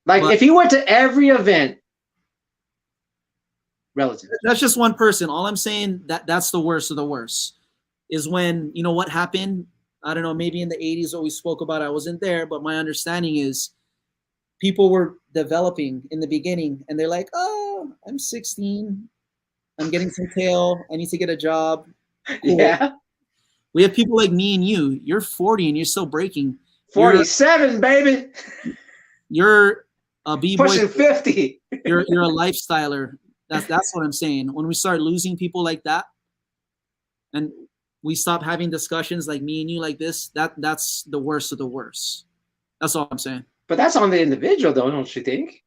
Like if you went to every event, relative. That's just one person. All I'm saying that's the worst of the worst is when, what happened. I don't know, maybe in the 80s what we spoke about, I wasn't there, but my understanding is people were developing in the beginning and they're like, oh, I'm 16. I'm getting some tail. I need to get a job. Cool. Yeah. We have people like me and you. You're 40 and you're still breaking. 47, baby. You're a b-boy. Pushing 50. You're a lifestyler. That's what I'm saying. When we start losing people like that, and we stop having discussions like me and you like this, that's the worst of the worst. That's all I'm saying. But that's on the individual, though, don't you think?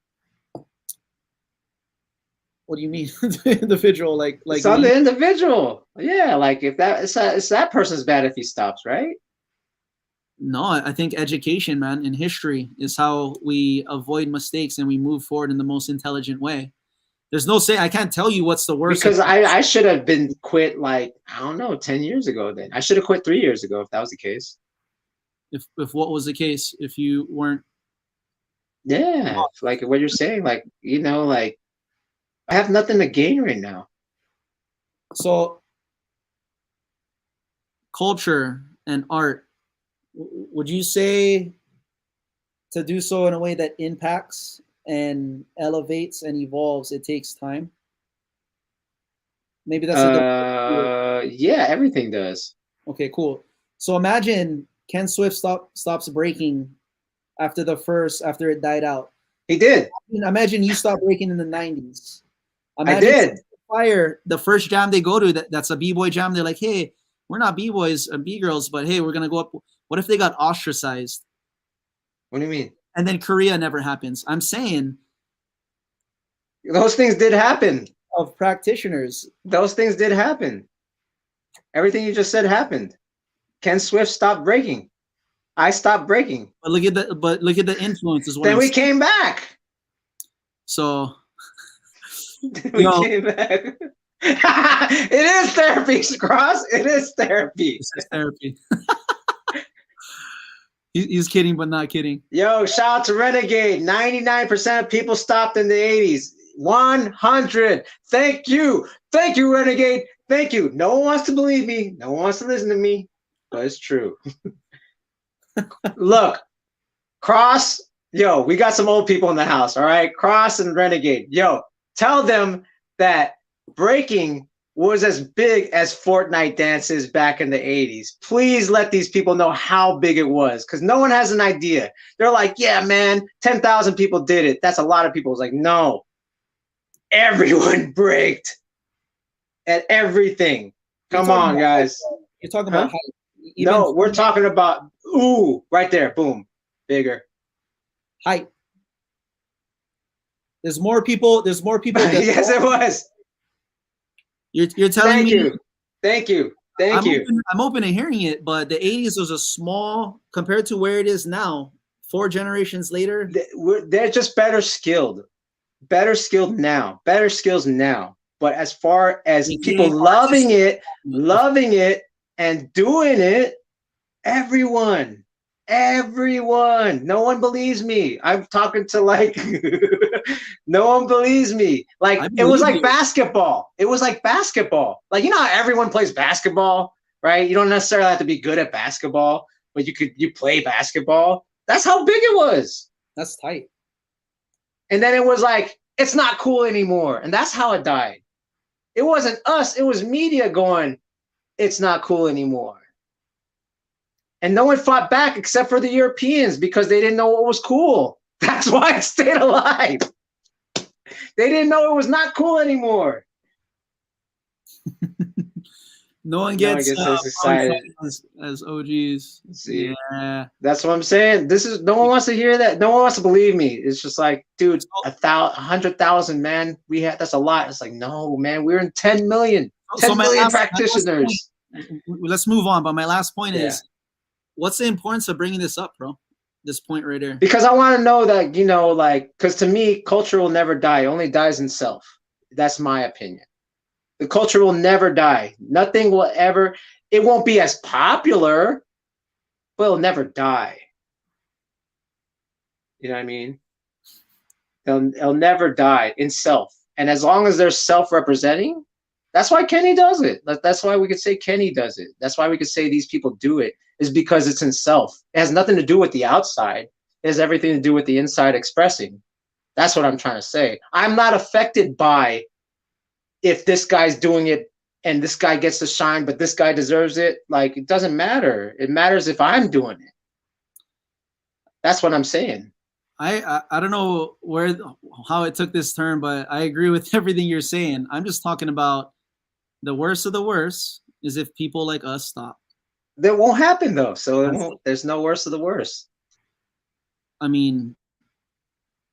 What do you mean, the individual? Like it's on the individual. Yeah, like if it's that person's bad if he stops, right? No, I think education, man, and history is how we avoid mistakes and we move forward in the most intelligent way. There's no say. I can't tell you what's the worst. Because I should have been quit like, I don't know, 10 years ago then. I should have quit 3 years ago if that was the case. If what was the case? If you weren't. Yeah, like what you're saying, like, like I have nothing to gain right now. So culture and art, would you say to do so in a way that impacts and elevates and evolves, it takes time? Maybe that's yeah, everything does. Okay, cool. So imagine Ken Swift stops breaking after it died out. He did. Imagine you stopped breaking in the 90s. Imagine I did. Fire, the first jam they go to, that's a b-boy jam. They're like, hey, we're not b-boys and b-girls, but hey, we're gonna go up. What if they got ostracized? What do you mean? And then Korea never happens. I'm saying those things did happen. Of practitioners. Those things did happen. Everything you just said happened. Ken Swift stopped breaking. I stopped breaking. But look at the influence is what Then I'm we saying. came back. So We came back. It is therapy, Cross. It is therapy. This is therapy. He's kidding, but not kidding. Yo, shout out to Renegade. 99% of people stopped in the 80s. 100. Thank you. Thank you, Renegade. Thank you. No one wants to believe me. No one wants to listen to me, but it's true. Look, Cross, yo, we got some old people in the house, all right? Cross and Renegade. Yo, tell them that breaking was as big as Fortnite dances back in the 80s. Please let these people know how big it was, because no one has an idea. They're like, yeah, man, 10,000 people did it. That's a lot of people. It's like, no. Everyone braked at everything. Come on, guys. You're talking about height. No, we're talking about, ooh, right there. Boom. Bigger. Height. There's more people. There's more people. Yes, it was. You're telling me. Thank you. I'm open to hearing it, but the 80s was a small compared to where it is now. 4 generations later, they're just better skilled. Better skilled now. Better skills now. But as far as people loving it, and doing it, everyone. No one believes me. I'm talking to like, no one believes me. Like, it was like basketball. It was like basketball. Like, you know how everyone plays basketball, right? You don't necessarily have to be good at basketball, but you play basketball. That's how big it was. That's tight. And then it was like, it's not cool anymore. And that's how it died. It wasn't us. It was media going, it's not cool anymore. And no one fought back except for the Europeans because they didn't know what was cool. That's why it stayed alive. They didn't know it was not cool anymore. No one gets as excited as OGs. See, yeah, that's what I'm saying. No one wants to hear that. No one wants to believe me. It's just like, dude, 100,000, man. That's a lot. It's like, no, man. We're in 10 million. 10 million practitioners. Let's move on. But my last point is, what's the importance of bringing this up, bro? This point right here. Because I want to know that, you know, like, because to me, culture will never die. It only dies in self. That's my opinion. The culture will never die. Nothing will ever, it won't be as popular, but it'll never die. You know what I mean? It'll never die in self. And as long as they're self-representing, that's why Kenny does it. That's why we could say Kenny does it. That's why we could say these people do it, is because it's in self. It has nothing to do with the outside. It has everything to do with the inside expressing. That's what I'm trying to say. I'm not affected by if this guy's doing it and this guy gets to shine, but this guy deserves it. Like, it doesn't matter. It matters if I'm doing it. That's what I'm saying. I don't know how it took this turn, but I agree with everything you're saying. I'm just talking about the worst of the worst is if people like us stop. That won't happen though. So there's no worst of the worst. I mean,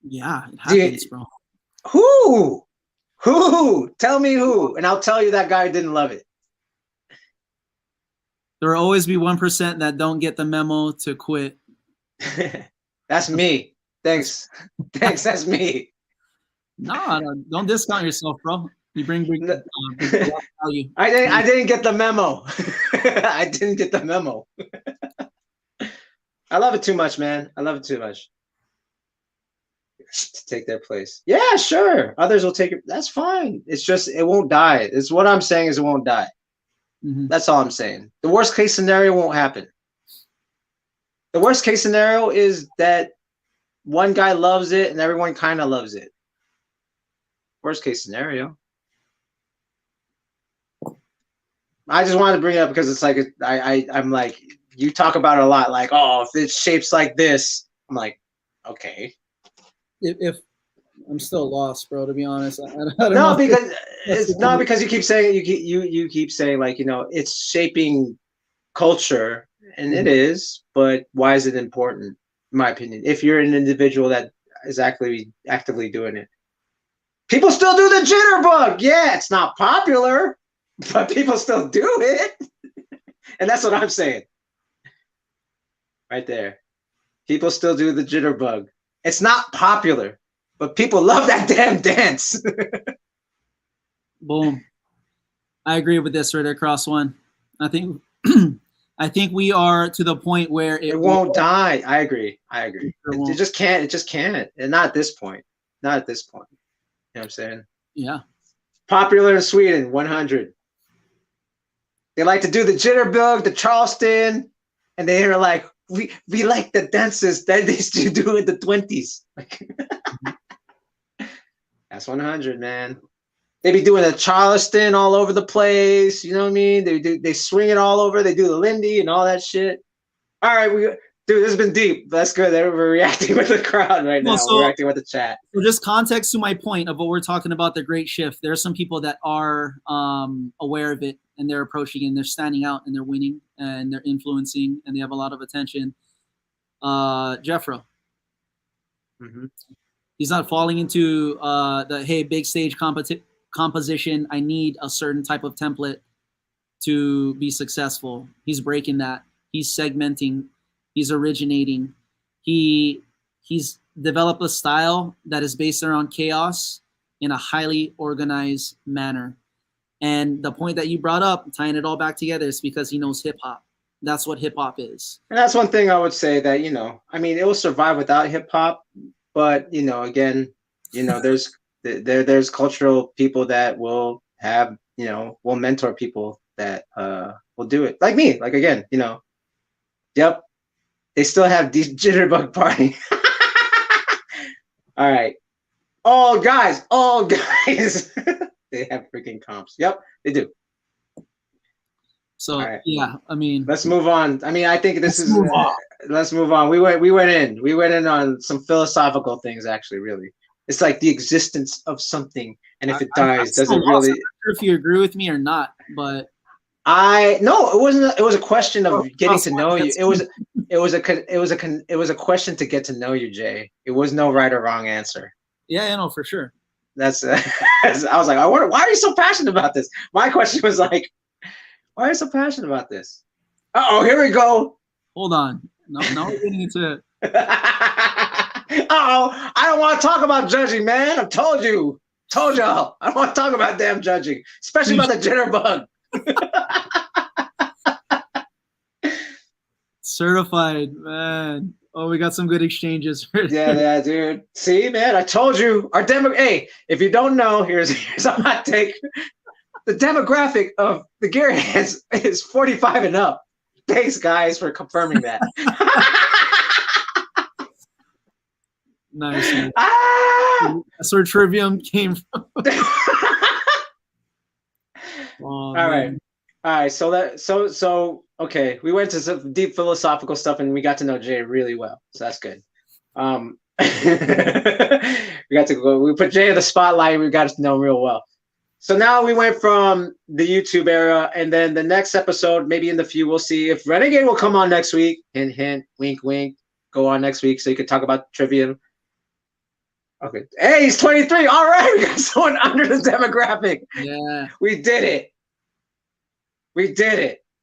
yeah, it happens, bro. Who? Tell me who, and I'll tell you that guy didn't love it. There will always be 1% that don't get the memo to quit. That's me. Thanks. That's me. No, don't discount yourself, bro. You bring value. I didn't get the memo. I didn't get the memo. I love it too much, man. I love it too much to take their place. Yeah, sure. Others will take it. That's fine. It's just, it won't die. It's what I'm saying is it won't die. Mm-hmm. That's all I'm saying. The worst case scenario won't happen. The worst case scenario is that one guy loves it and everyone kind of loves it. Worst case scenario. I just wanted to bring it up because it's like, I'm like, you talk about it a lot, like, oh, if it shapes like this, I'm like, okay. If I'm still lost, bro, to be honest. I don't know. Because it's not because you keep saying you keep saying, like, you know, it's shaping culture, and it is, but why is it important, in my opinion, if you're an individual that is actively doing it? People still do the jitterbug. Yeah, it's not popular, but people still do it. And that's what I'm saying. right there. People still do the jitterbug. It's not popular, but people love that damn dance. Boom. I agree with this right across one. I think I think we are to the point where it won't die. I agree. It just can't. It just can't. And not at this point. Not at this point. You know what I'm saying? Yeah. Popular in Sweden, 100. They like to do the jitterbug, the Charleston, and they are like, we like the dances that they used to do in the 20s. That's 100, man. They be doing the Charleston all over the place. You know what I mean? They swing it all over. They do the Lindy and all that shit. All right, dude, this has been deep. That's good. We're reacting with the crowd right now. We're reacting with the chat. So just context to my point of what we're talking about, the great shift. There are some people that are aware of it, and they're approaching it, and they're standing out, and they're winning, and they're influencing, and they have a lot of attention. Jeffro. He's not falling into the, hey, big stage composition. I need a certain type of template to be successful. He's breaking that. He's segmenting. He's originating. He's developed a style that is based around chaos in a highly organized manner. And the point that you brought up, tying it all back together, is because he knows hip hop. That's what hip hop is. And that's one thing I would say that, you know, I mean, it will survive without hip hop, but, you know, again, you know, there's cultural people that will have, you know, will mentor people that will do it. Like me, like, again, you know, yep. They still have these jitterbug party. All right. All guys. They have freaking comps. Yep, they do. So right. Yeah, I mean, let's move on. I mean, I think this is let's move on. We went in on some philosophical things, actually, really. It's like the existence of something, and if it dies, does it really? I'm not sure if you agree with me or not, but no, it wasn't. It was a question of getting to know you. It was a question to get to know you, Jay. It was no right or wrong answer. Yeah, no, for sure. That's I was like, I wonder, why are you so passionate about this? My question was like, why are you so passionate about this? Uh-oh, here we go. Hold on. No, we're getting into it. Uh-oh, I don't want to talk about judging, man. I've told y'all. I don't want to talk about damn judging, especially about the jitterbug. Certified, man. Oh, we got some good exchanges. yeah, dude. See, man, I told you. Our hey, if you don't know, here's a hot take. The demographic of the gearheads is 45 and up. Thanks, guys, for confirming that. Nice. That's where Trivium came from. All right. So okay, we went to some deep philosophical stuff, and we got to know Jay really well. So that's good. We put Jay in the spotlight. We got to know him real well. So now we went from the YouTube era, and then the next episode, maybe in the few, we'll see if Renegade will come on next week. Hint, hint, wink, wink. Go on next week so you can talk about Trivium. Okay. Hey, he's 23. All right, we got someone under the demographic. Yeah. We did it.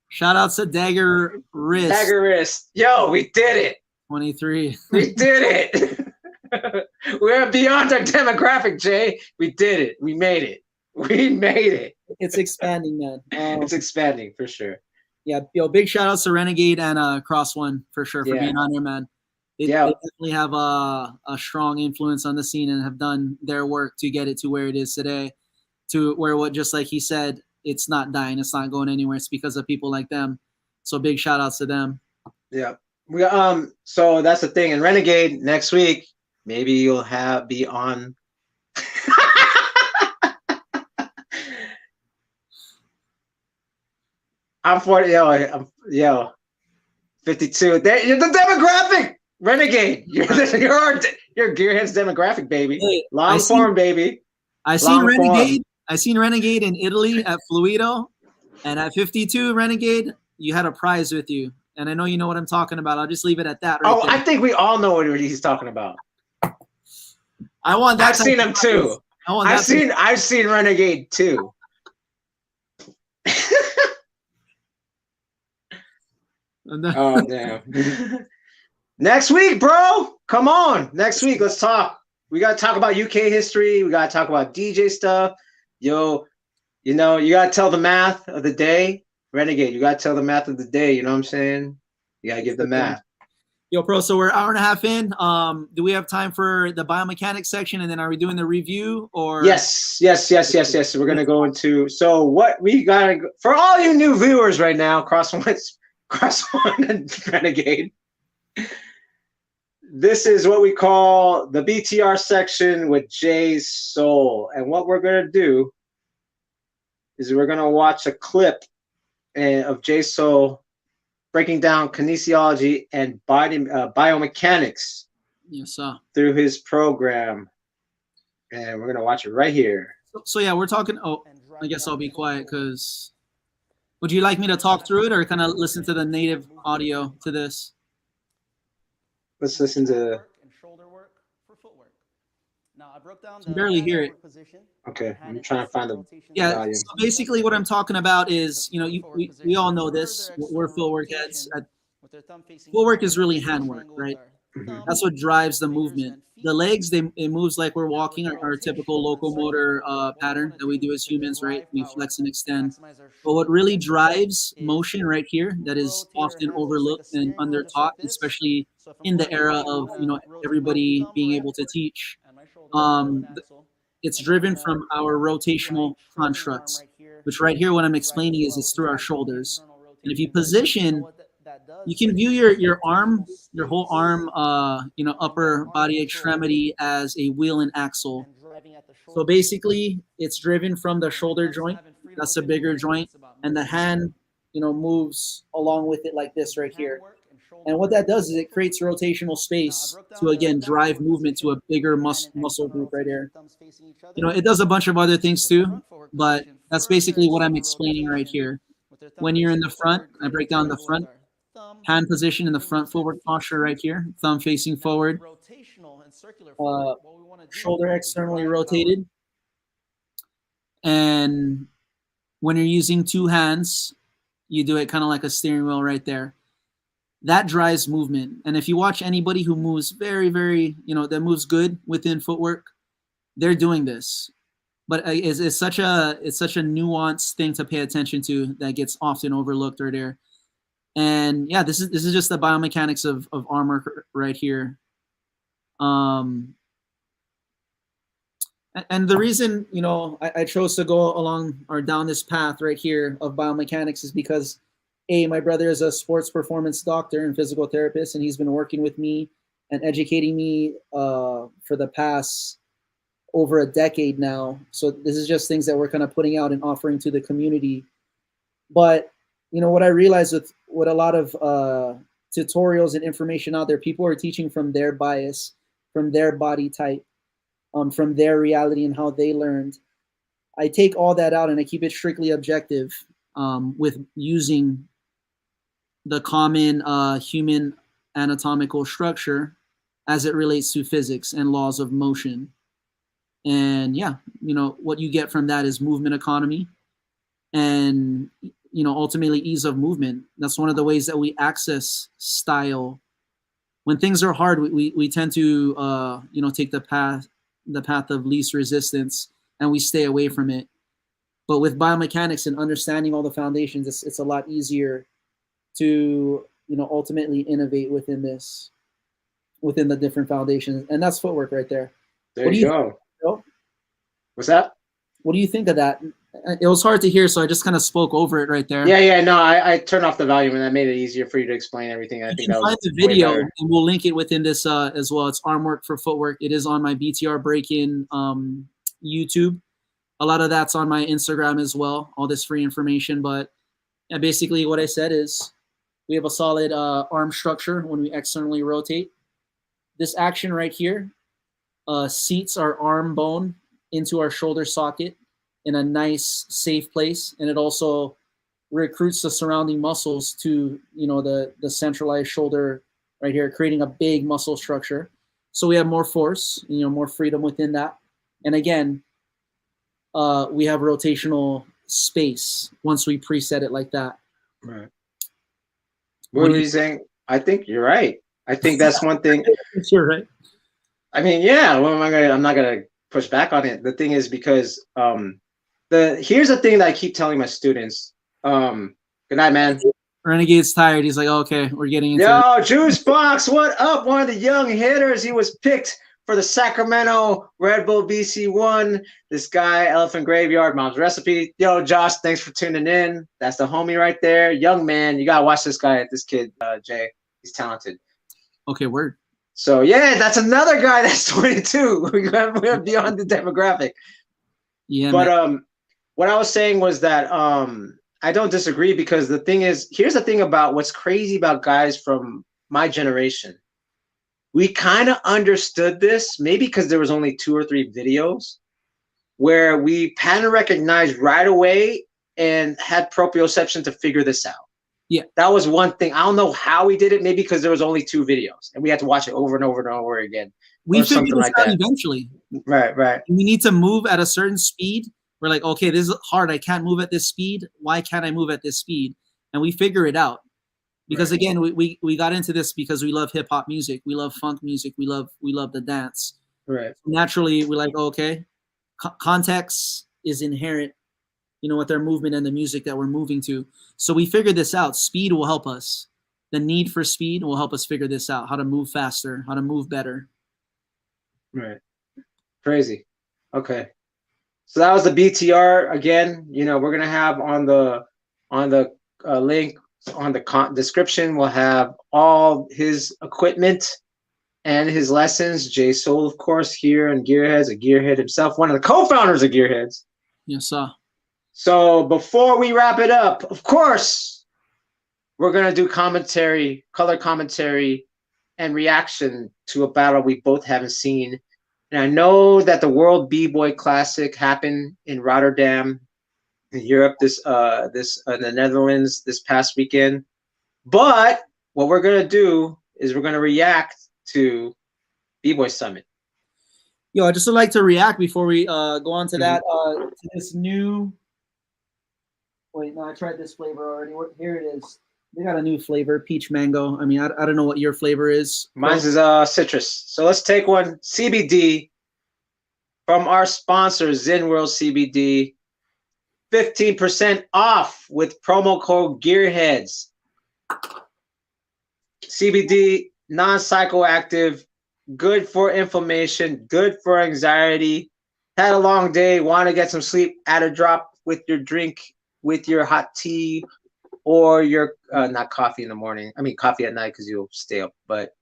Shout out to Dagger Wrist. Yo, we did it. 23. We did it. We're beyond our demographic, Jay. We did it. We made it. It's expanding, man. It's expanding for sure. Yeah, big shout outs to Renegade and Cross One for sure for being on here, man. They definitely have a strong influence on the scene and have done their work to get it to where it is today. To where just like he said, it's not dying, it's not going anywhere. It's because of people like them. So big shout outs to them. Yeah. So that's the thing. And Renegade next week, maybe you'll be on. I'm 40. Yo, 52. You're the demographic. Renegade. You're Gearhead's demographic, baby. Hey, long form, baby. I seen Renegade in Italy at Fluido, and at 52, Renegade, you had a prize with you. And I know you know what I'm talking about. I'll just leave it at that. Right there. I think we all know what he's talking about. I want that. I've seen him too. I've seen Renegade too. Oh, damn. Next week, bro. Come on. Next week, let's talk. We got to talk about UK history. We got to talk about DJ stuff. Yo, you know, you got to tell the math of the day. Renegade, you got to tell the math of the day. You know what I'm saying? You got to give the math. Yo, pro, so we're an hour and a half in. Do we have time for the biomechanics section, and then are we doing the review? Or Yes. We're gonna go into what we got for all you new viewers right now. Cross one and Renegade. This is what we call the BTR section with JASOUL, and what we're gonna do is we're gonna watch a clip of JASOUL breaking down kinesiology and biomechanics. Yes, sir. Through his program, and we're gonna watch it right here. So yeah, we're talking. Oh, I guess I'll be quiet because. Would you like me to talk through it, or kind of listen to the native audio to this? Let's listen to. Shoulder work for footwork. Now I broke down. I can barely hear it. Okay, I'm trying to find the. Yeah. volume. So basically, what I'm talking about is, you know, we all know this. We're footwork heads. Footwork is really handwork, right? Mm-hmm. That's what drives the movement. The legs, it moves like we're walking, our typical locomotor pattern that we do as humans, right? We flex and extend. But what really drives motion right here, that is often overlooked and undertaught, especially in the era of, you know, everybody being able to teach, it's driven from our rotational constructs, which right here, what I'm explaining is it's through our shoulders. And if you position, you can view your arm, your whole arm, you know, upper body extremity as a wheel and axle. So basically, it's driven from the shoulder joint. That's a bigger joint, and the hand, you know, moves along with it like this right here. And what that does is it creates rotational space to, again, drive movement to a bigger muscle group right here. You know, it does a bunch of other things too, but that's basically what I'm explaining right here. When you're in the front, I break down the front. Hand position in the front footwork posture right here, thumb facing forward, shoulder externally rotated. And when you're using two hands, you do it kind of like a steering wheel right there. That drives movement. And if you watch anybody who moves very, very, you know, that moves good within footwork, they're doing this. But it's such a nuanced thing to pay attention to that gets often overlooked right there. And yeah, this is just the biomechanics of arm work right here. And the reason, you know, I chose to go along or down this path right here of biomechanics is because, my brother is a sports performance doctor and physical therapist, and he's been working with me and educating me for the past over a decade now. So this is just things that we're kind of putting out and offering to the community. But you know, what I realized with a lot of tutorials and information out there, people are teaching from their bias, from their body type, from their reality and how they learned. I take all that out and I keep it strictly objective with using the common human anatomical structure as it relates to physics and laws of motion. And yeah, you know, what you get from that is movement economy and, you know, ultimately ease of movement. That's one of the ways that we access style. When things are hard, we tend to, you know, take the path of least resistance, and we stay away from it. But with biomechanics and understanding all the foundations, it's a lot easier to, you know, ultimately innovate within the different foundations. And that's footwork right there. There you go. What's that? What do you think of that? It was hard to hear, so I just kind of spoke over it right there. Yeah. No, I turned off the volume, and that made it easier for you to explain everything. I think that was the video, and we'll link it within this as well. It's arm work for footwork. It is on my BTR Breakin YouTube. A lot of that's on my Instagram as well. All this free information, but yeah, basically what I said is we have a solid arm structure when we externally rotate. This action right here seats our arm bone into our shoulder socket in a nice, safe place, and it also recruits the surrounding muscles to, you know, the centralized shoulder right here, creating a big muscle structure. So we have more force, you know, more freedom within that. And again, we have rotational space once we preset it like that. Right. What were you saying? I think you're right. I think that's one thing. You're right. I mean, yeah. Well, I'm not gonna push back on it. The thing is because here's the thing that I keep telling my students. Good night, man. Renegade's tired. He's like, oh, okay, we're getting into Yo, Juice Fox, what up? One of the young hitters. He was picked for the Sacramento Red Bull BC1. This guy, Elephant Graveyard, Mom's Recipe. Yo, Josh, thanks for tuning in. That's the homie right there. Young man. You got to watch this guy, this kid, Jay. He's talented. Okay, word. So, yeah, that's another guy that's 22. We're beyond the demographic. Yeah, but man. What I was saying was that I don't disagree because the thing is, here's the thing about what's crazy about guys from my generation. We kind of understood this, maybe because there was only 2 or 3 videos where we pattern recognized right away and had proprioception to figure this out. Yeah. That was one thing. I don't know how we did it, maybe because there was only 2 videos and we had to watch it over and over and over again. We figured this out eventually. Right. We need to move at a certain speed. We're like, okay, this is hard. I can't move at this speed. Why can't I move at this speed? And we figure it out. Because again, we got into this because we love hip hop music. We love funk music. We love the dance. Right. Naturally, we're like, oh, okay, context is inherent, with their movement and the music that we're moving to. So we figured this out. Speed will help us. The need for speed will help us figure this out. How to move faster, how to move better. Right. Crazy. Okay. So that was the BTR. Again, we're gonna have on the link on the description. We'll have all his equipment and his lessons. JASOUL, of course, here in Gearheads, a gearhead himself, one of the co-founders of Gearheads. Yes, sir. So before we wrap it up, of course, we're gonna do commentary, color commentary, and reaction to a battle we both haven't seen. And I know that the World B-Boy Classic happened in Rotterdam, in Europe, in the Netherlands this past weekend. But what we're gonna do is we're gonna react to B-Boy Summit. Yo, I just would like to react before we go on to that. To this new. Wait, no, I tried this flavor already. Here it is. They got a new flavor, peach mango. I mean, I don't know what your flavor is. Mine's is citrus. So let's take one, CBD, from our sponsor, ZenWorld CBD. 15% off with promo code Gearheads. CBD, non-psychoactive, good for inflammation, good for anxiety. Had a long day, want to get some sleep, add a drop with your drink, with your hot tea, or your not coffee in the morning. I mean coffee at night because you'll stay up. But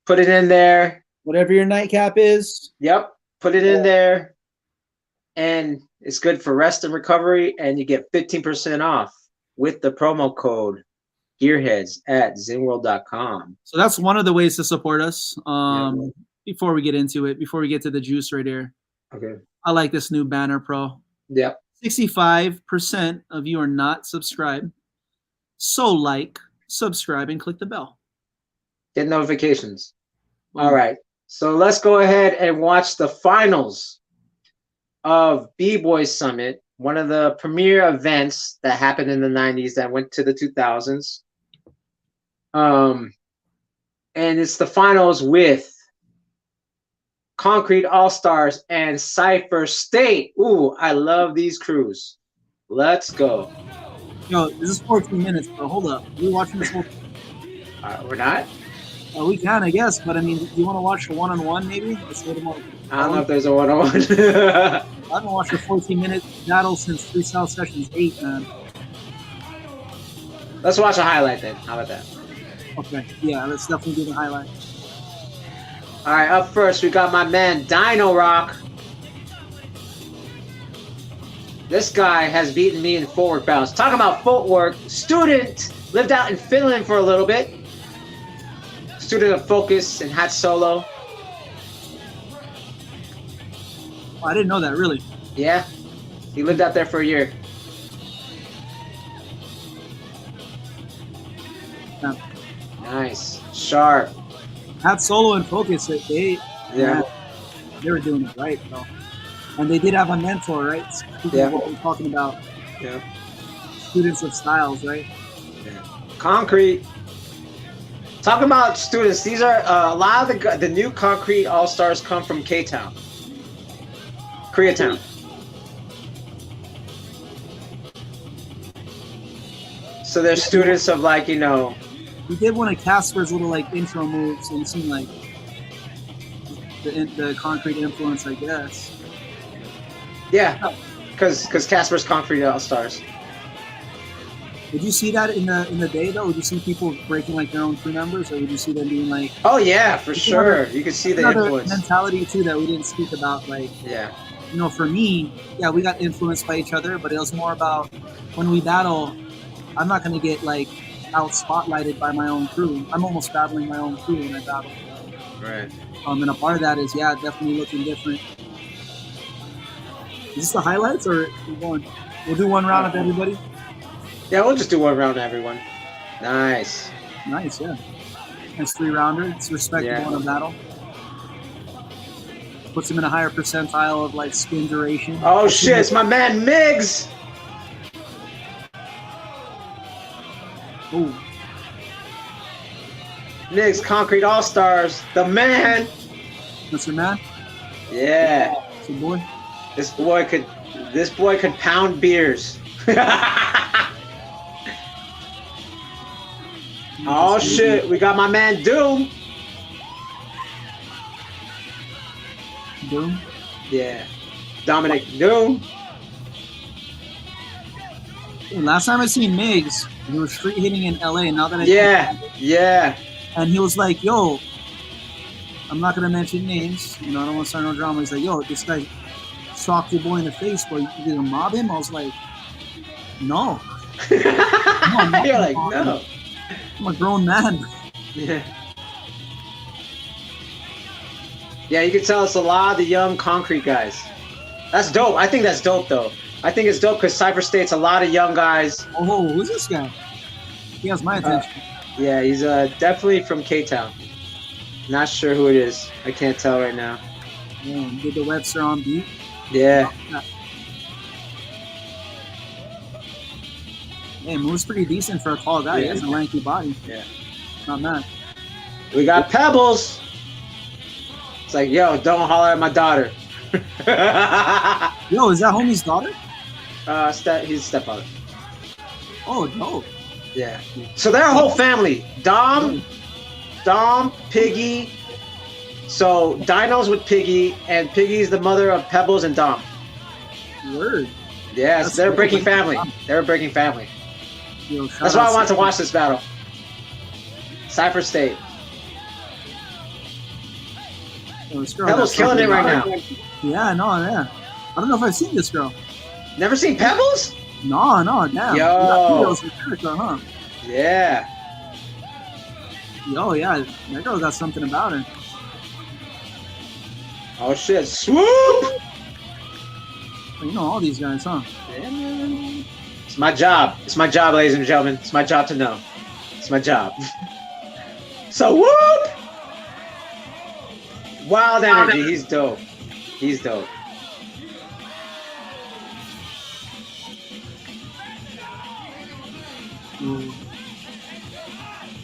put it in there. Whatever your nightcap is. Yep, put it in there, and it's good for rest and recovery. And you get 15% off with the promo code Gearheads at zenworld.com. So that's one of the ways to support us. Before we get into it, before we get to the juice right here. Okay. I like this new banner, Pro. Yep. 65% of you are not subscribed. So subscribe, and click the bell. Get notifications. All right. So let's go ahead and watch the finals of B-Boy Summit, one of the premier events that happened in the 90s that went to the 2000s. And it's the finals with Concrete All-Stars and Cypher State. Ooh, I love these crews. Let's go. Yo, this is 14 minutes, bro. Hold up. We're watching this whole We're not? We can, I guess. But, I mean, do you want to watch a one-on-one, maybe? Let's go to I don't know if there's a one-on-one. I haven't watched a 14-minute battle since Freestyle Sessions 8, man. Let's watch a highlight then. How about that? Okay. Yeah, let's definitely do the highlight. All right, up first, we got my man, Dino Rock. This guy has beaten me in footwork battles. Talking about footwork, student, lived out in Finland for a little bit. Student of Focus and Hat Solo. Oh, I didn't know that, really. Yeah, he lived out there for a year. Yeah. Nice, sharp. Hat Solo and Focus, they were doing it right, though. And they did have a mentor, right? Speaking of what we're talking about. Yeah. Students of styles, right? Concrete. Talking about students, these are a lot of the new Concrete All-Stars come from K-Town. Koreatown. So they're students of like, you know. We did one of Casper's little like intro moves and it seemed like the Concrete influence, I guess. Yeah, because Casper's Concrete All-Stars. Would you see that in the day though? Would you see people breaking like their own crew members, or would you see them being like? Oh yeah, for sure. You could see the influence. Mentality too that we didn't speak about. Like, yeah, you know, for me, yeah, we got influenced by each other, but it was more about when we battle. I'm not gonna get like out spotlighted by my own crew. I'm almost battling my own crew when I battle. Right. And a part of that is definitely looking different. Is this the highlights or we'll do one round of everybody? Yeah, we'll just do one round, everyone. Nice. Nice, yeah. Nice 3-rounder. It's respectable in a battle. Puts him in a higher percentile of like spin duration. Oh shit, it's my man Miggs! Ooh. Miggs, Concrete All-Stars, the man! That's your man? Yeah. That's your boy? This boy could pound beers. Oh shit, we got my man Doom. Doom? Yeah. Dominic Doom. Hey, last time I seen Miggs, he was street hitting in LA. Now that yeah. And he was like, yo, I'm not gonna mention names, you know, I don't want to start no drama. He's like, yo, this guy socked your boy in the face, but you gonna mob him? I was like, no. No, you're like, no. I'm a grown man. Yeah. Yeah, you can tell it's a lot of the young Concrete guys. That's dope. I think that's dope, though. I think it's dope because Cypher State's a lot of young guys. Oh, who's this guy? He has my attention. Yeah, he's definitely from K-Town. Not sure who it is. I can't tell right now. Yeah, did the Webster on beat? Yeah. Hey, moves pretty decent for a tall guy. He has a lanky body. Yeah. Not bad. We got Pebbles. It's like, yo, don't holler at my daughter. Yo, is that homie's daughter? He's stepfather. Oh, dope. Yeah. So they're a whole family. Dom, Piggy. So Dino's with Piggy, and Piggy's the mother of Pebbles and Dom. Word. Yes, they're a breaking family. They're a breaking family. Yo, that's why I wanted to watch this battle. Cypher State. Pebbles killing it right now. Yeah, no, yeah. I don't know if I've seen this girl. Never seen Pebbles? No, damn. Yo. Huh? Yeah. Yo, yeah, that girl got something about her. Oh shit! Swoop! You know all these guys, huh? Yeah. It's my job. It's my job, ladies and gentlemen. It's my job to know. It's my job. So whoop! Wild energy. He's dope. He's dope. I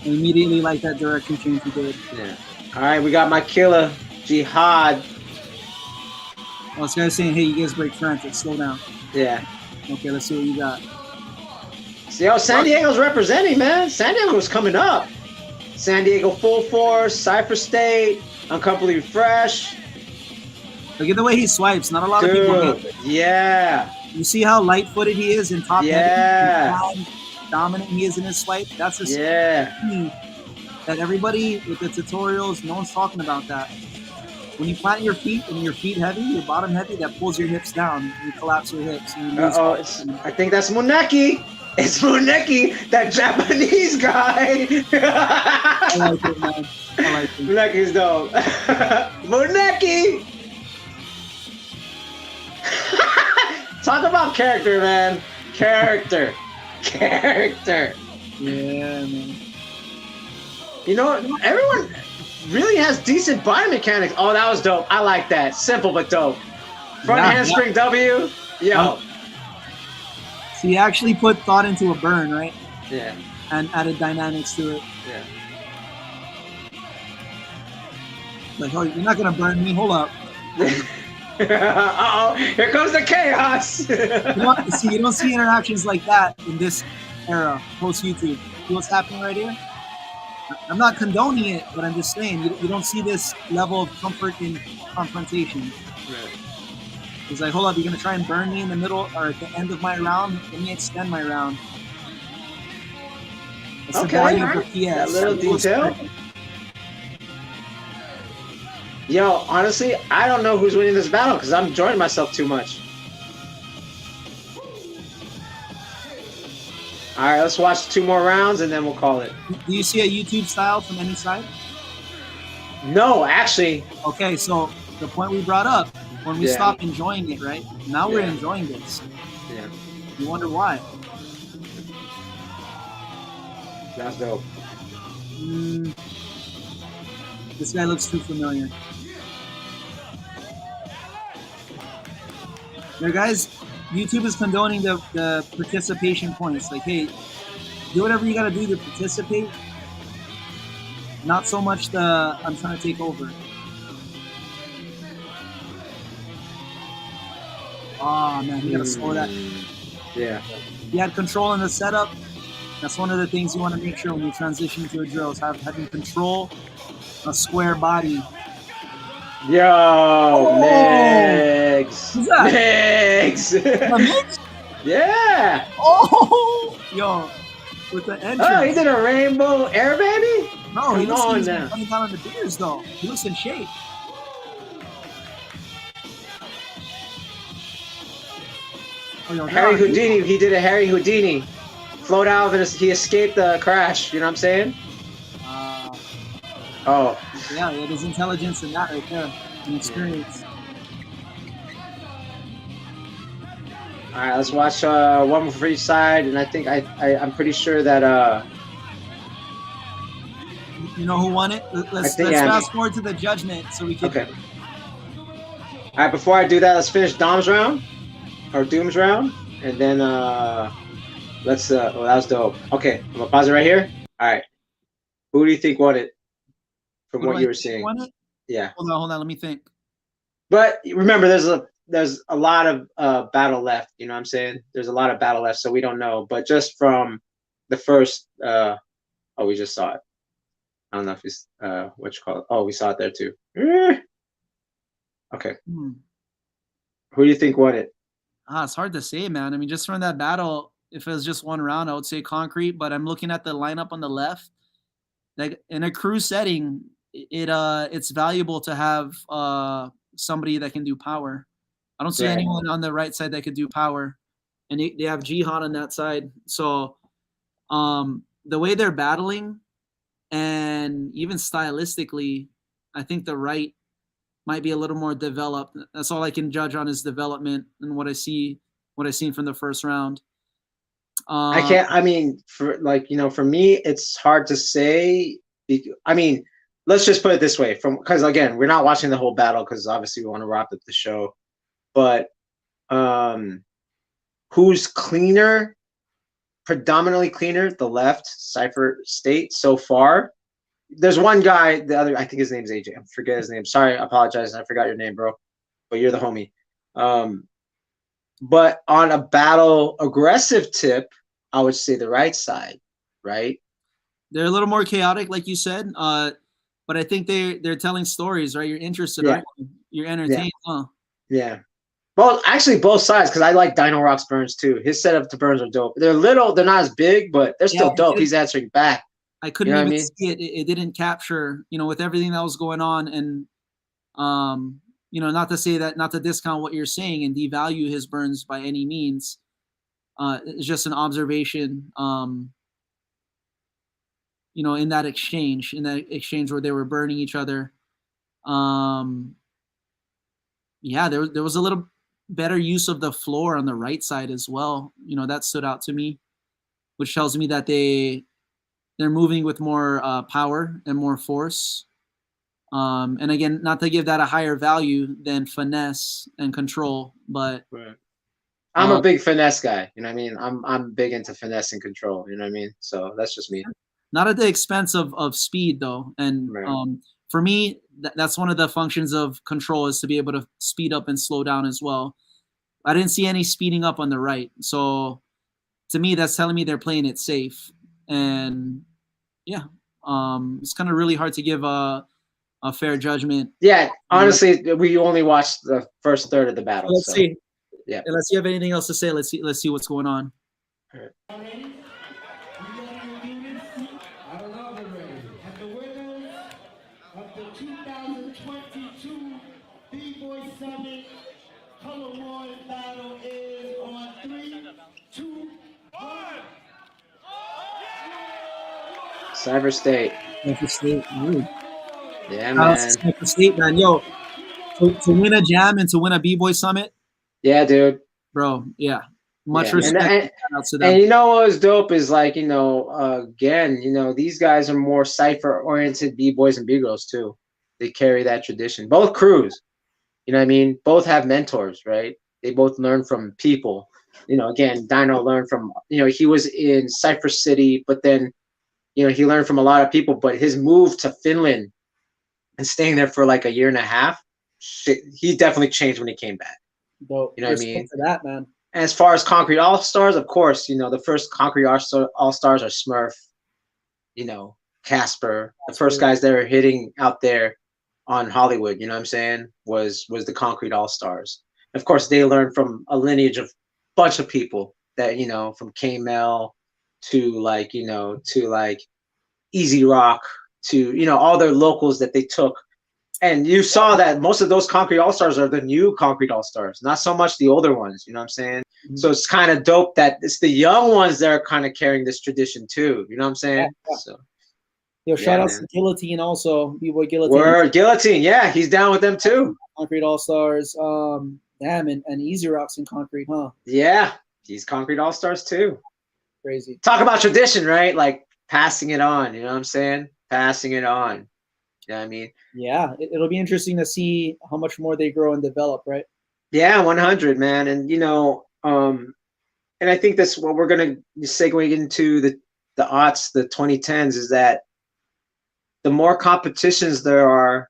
immediately like that direction change he did. Yeah. All right, we got my killer, Jihad. I was guys saying, hey, you guys break French. Slow down. Yeah. Okay, let's see what you got. See how San Diego's representing, man. San Diego's coming up. San Diego Full Force, Cypher State, Uncomfortably Fresh. Look at the way he swipes. Not a lot of people hit. Yeah. You see how light-footed he is in top heavy? How dominant he is in his swipe? That's a key that everybody with the tutorials, no one's talking about that. When you plant your feet and your feet heavy, your bottom heavy, that pulls your hips down. You collapse your hips. I think that's Muneki. It's Muneki, that Japanese guy. I like it, man. I like it. Muneki's dope. Muneki! Talk about character, man. Character. Yeah, man. You know, everyone really has decent body mechanics. Oh, that was dope. I like that. Simple but dope. Front handspring W. Yo. So you actually put thought into a burn, right? Yeah. and added dynamics to it. Yeah. Like, oh, you're not gonna burn me. Hold up. Uh-oh, here comes the chaos. You don't see interactions like that in this era, post YouTube. See what's happening right here? I'm not condoning it, but I'm just saying you don't see this level of comfort in confrontation. He's like, hold up, you're gonna try and burn me in the middle or at the end of my round? Let me extend my round. That's the value of the PS. That little detail. Yo, honestly, I don't know who's winning this battle because I'm enjoying myself too much. All right, let's watch 2 more rounds and then we'll call it. Do you see a YouTube style from any side? No, actually. Okay, so the point we brought up, when we stop enjoying it, right? Now we're enjoying this. Yeah. You wonder why? That's dope. This guy looks too familiar. There, guys, YouTube is condoning the participation points. Like, hey, do whatever you gotta do to participate. Not so much the I'm trying to take over. Oh man, you gotta slow that. Yeah. You had control in the setup. That's one of the things you want to make sure when you transition to a drill is having control, a square body. Yo, Migs. Who's that? Migs. Migs? Yeah. Oh, yo, with the entrance. Oh, he did a rainbow air baby? No, he Come looks on like he's now. coming down on the beers though. He looks in shape. Oh, yo, Harry Houdini, he did a Harry Houdini. Float out and he escaped the crash, you know what I'm saying? Oh. Yeah, there's intelligence in that right there, and experience. All right, let's watch one for each side, and I think I'm pretty sure that you know who won it? Let's fast forward to the judgment so we can. Okay. All right, before I do that, let's finish Dom's round or Doom's round, and then let's. Oh, that was dope. Okay, I'm gonna pause it right here. All right. Who do you think won it? From what you were saying. Yeah. Hold on. Let me think. But remember, there's a lot of battle left. You know what I'm saying? There's a lot of battle left, so we don't know. But just from the first, oh, we just saw it. I don't know if it's what you call it. Oh, we saw it there too. Okay. Who do you think won it? It's hard to say, man. I mean, just from that battle, if it was just one round, I would say Concrete. But I'm looking at the lineup on the left. Like in a crew setting, it's valuable to have somebody that can do power. I don't see anyone on the right side that could do power, and they have Jihad on that side. So the way they're battling, and even stylistically, I think the right might be a little more developed. That's all I can judge on his development and what I've seen from the first round. I can't. I mean, for me, it's hard to say. I mean, let's just put it this way, because again, we're not watching the whole battle because obviously we want to wrap up the show. But who's cleaner? Predominantly cleaner, the left, Cypher State so far. There's one guy, the other, I think his name's AJ. I forget his name. Sorry, I apologize. I forgot your name, bro. But you're the homie. But on a battle aggressive tip, I would say the right side, right? They're a little more chaotic, like you said. But I think they're telling stories, right? You're interested, right? You're entertained, huh? Yeah. Well, actually, both sides, because I like Dino Rock's burns too. His setup to burns are dope. They're little, they're not as big, but they're still dope. He's answering back. I couldn't even see it. It didn't capture, with everything that was going on, and not to say that, not to discount what you're saying and devalue his burns by any means. It's just an observation. In that exchange where they were burning each other. There was a little better use of the floor on the right side as well. That stood out to me, which tells me that they're moving with more power and more force. And again, not to give that a higher value than finesse and control, but I'm a big finesse guy. You know what I mean? I'm big into finesse and control. You know what I mean? So that's just me. Not at the expense of speed though. And Right. for me, that's one of the functions of control is to be able to speed up and slow down as well. I didn't see any speeding up on the right. So to me, that's telling me they're playing it safe. And yeah, it's kind of really hard to give a fair judgment. Yeah, honestly, we only watched the first third of the battle. Let's see. Yeah. Unless you have anything else to say, let's see what's going on. I don't know if they're ready. And the winners of the 2022 B-Boy Summit Color War battle is on 3, 2, 1. Cyber State. Cypher State. Ooh. Yeah, man. Cypher State, man. Yo, to win a jam and to win a B-Boy Summit. Yeah, dude. Bro, yeah. Much respect to them. And you know what was dope is like, you know, again, you know, these guys are more cipher-oriented B-boys and B-girls too. They carry that tradition. Both crews, you know what I mean? Both have mentors, right? They both learn from people. You know, again, Dino learned from, you know, he was in Cypher City, but then, you know, he learned from a lot of people, but his move to Finland and staying there for like a year and a half, he definitely changed when he came back. Dope. You know what I mean? For that, man. And as far as Concrete All-Stars, of course, you know, the first Concrete All-Stars are Smurf, you know, Casper. The first guys that were hitting out there on Hollywood, you know what I'm saying, was the Concrete All-Stars. Of course, they learned from a lineage of bunch of people that, you know, from K-Mel to like, you know, to like Easy Rock to, you know, all their locals that they took. And you saw that most of those Concrete All-Stars are the new Concrete All-Stars, not so much the older ones, you know what I'm saying? Mm-hmm. So it's kind of dope that it's the young ones that are kind of carrying this tradition too, you know what I'm saying? Yeah. So, yo, shout out to Guillotine also, B-Boy Guillotine. Word, Guillotine, yeah, he's down with them too. Concrete All-Stars, damn, and Easy Rock's in Concrete, huh? Yeah, he's Concrete All-Stars too. Crazy. Talk about tradition, right? Like passing it on, you know what I'm saying? Passing it on. You know what I mean? Yeah, it'll be interesting to see how much more they grow and develop, right? Yeah, 100, man. And, you know, and I think that's what we're going to segue into the aughts, the 2010s, is that the more competitions there are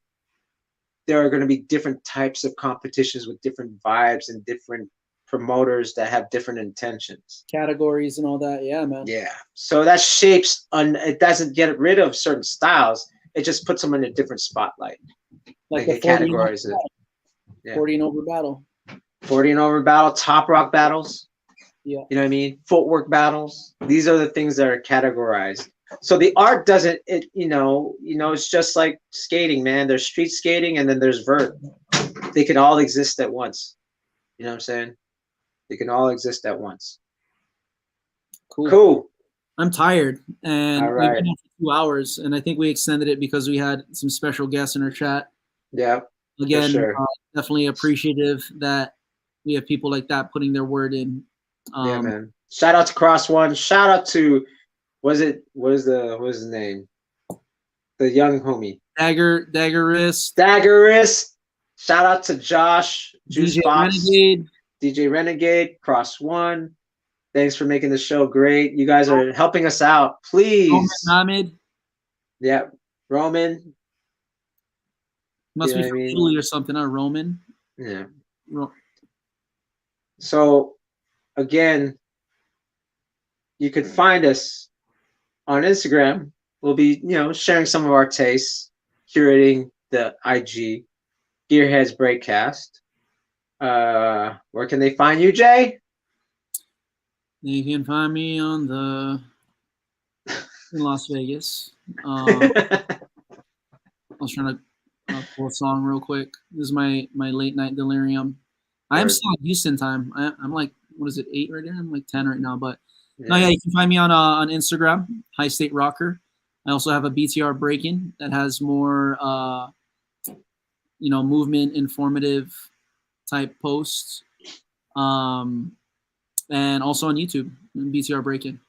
going to be different types of competitions with different vibes and different promoters that have different intentions. Categories and all that. Yeah, man. Yeah. So that shapes, it doesn't get rid of certain styles. It just puts them in a different spotlight. Like it categorizes it. Yeah. 40 and over battle. 40 and over battle, top rock battles. Yeah. You know what I mean? Footwork battles. These are the things that are categorized. So the art doesn't, you know, it's just like skating, man. There's street skating and then there's vert. They can all exist at once. You know what I'm saying? They can all exist at once. Cool. I'm tired, and all right. We've been here for 2 hours, and I think we extended it because we had some special guests in our chat. Yeah. Again, sure. Definitely appreciative that we have people like that putting their word in. Yeah, man. Shout out to Cross One. Shout out to, what is his name? The young homie. Daggerist. Shout out to Josh, Juice Box, DJ Renegade, Cross One. Thanks for making the show great. You guys are helping us out. Please. Roman. Yeah, Roman. Must be from Italy or something, huh? Roman. Yeah. So, again, you could find us on Instagram. We'll be, you know, sharing some of our tastes, curating the IG, Gearheads Breakcast. Where can they find you, Jay? You can find me on in Las Vegas. I was trying to pull a song real quick. This is my late night delirium. I am still at Houston time. I'm like, what is it, 8 right there? I'm like 10 right now. But no, yeah, you can find me on Instagram, High State Rocker. I also have a BTR BREAKIN that has more, you know, movement informative type posts. And also on YouTube, BTR BREAKIN.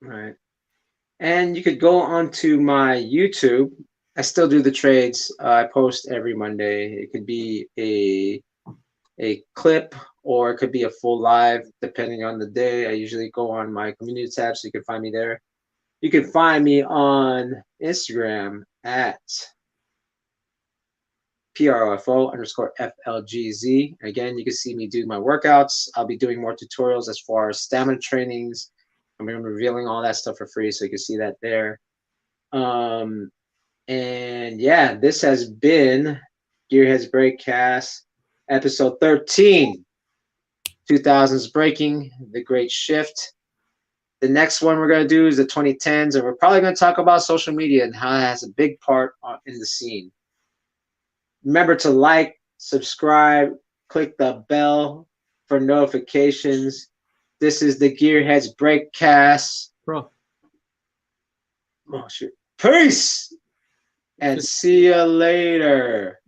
Right. And you could go onto my YouTube. I still do the trades. I post every Monday. It could be a clip or it could be a full live depending on the day. I usually go on my community tab, so you can find me there. You can find me on Instagram at PROFO_FLGZ. Again, you can see me do my workouts. I'll be doing more tutorials as far as stamina trainings. I'm revealing all that stuff for free, so you can see that there. And yeah, this has been Gearheads Breakcast, episode 13, 2000s Breaking, The Great Shift. The next one we're going to do is the 2010s, and we're probably going to talk about social media and how it has a big part in the scene. Remember to like, subscribe, click the bell for notifications. This is the Gearheads Breakcast. Bro. Oh, shoot. Peace! And see you later.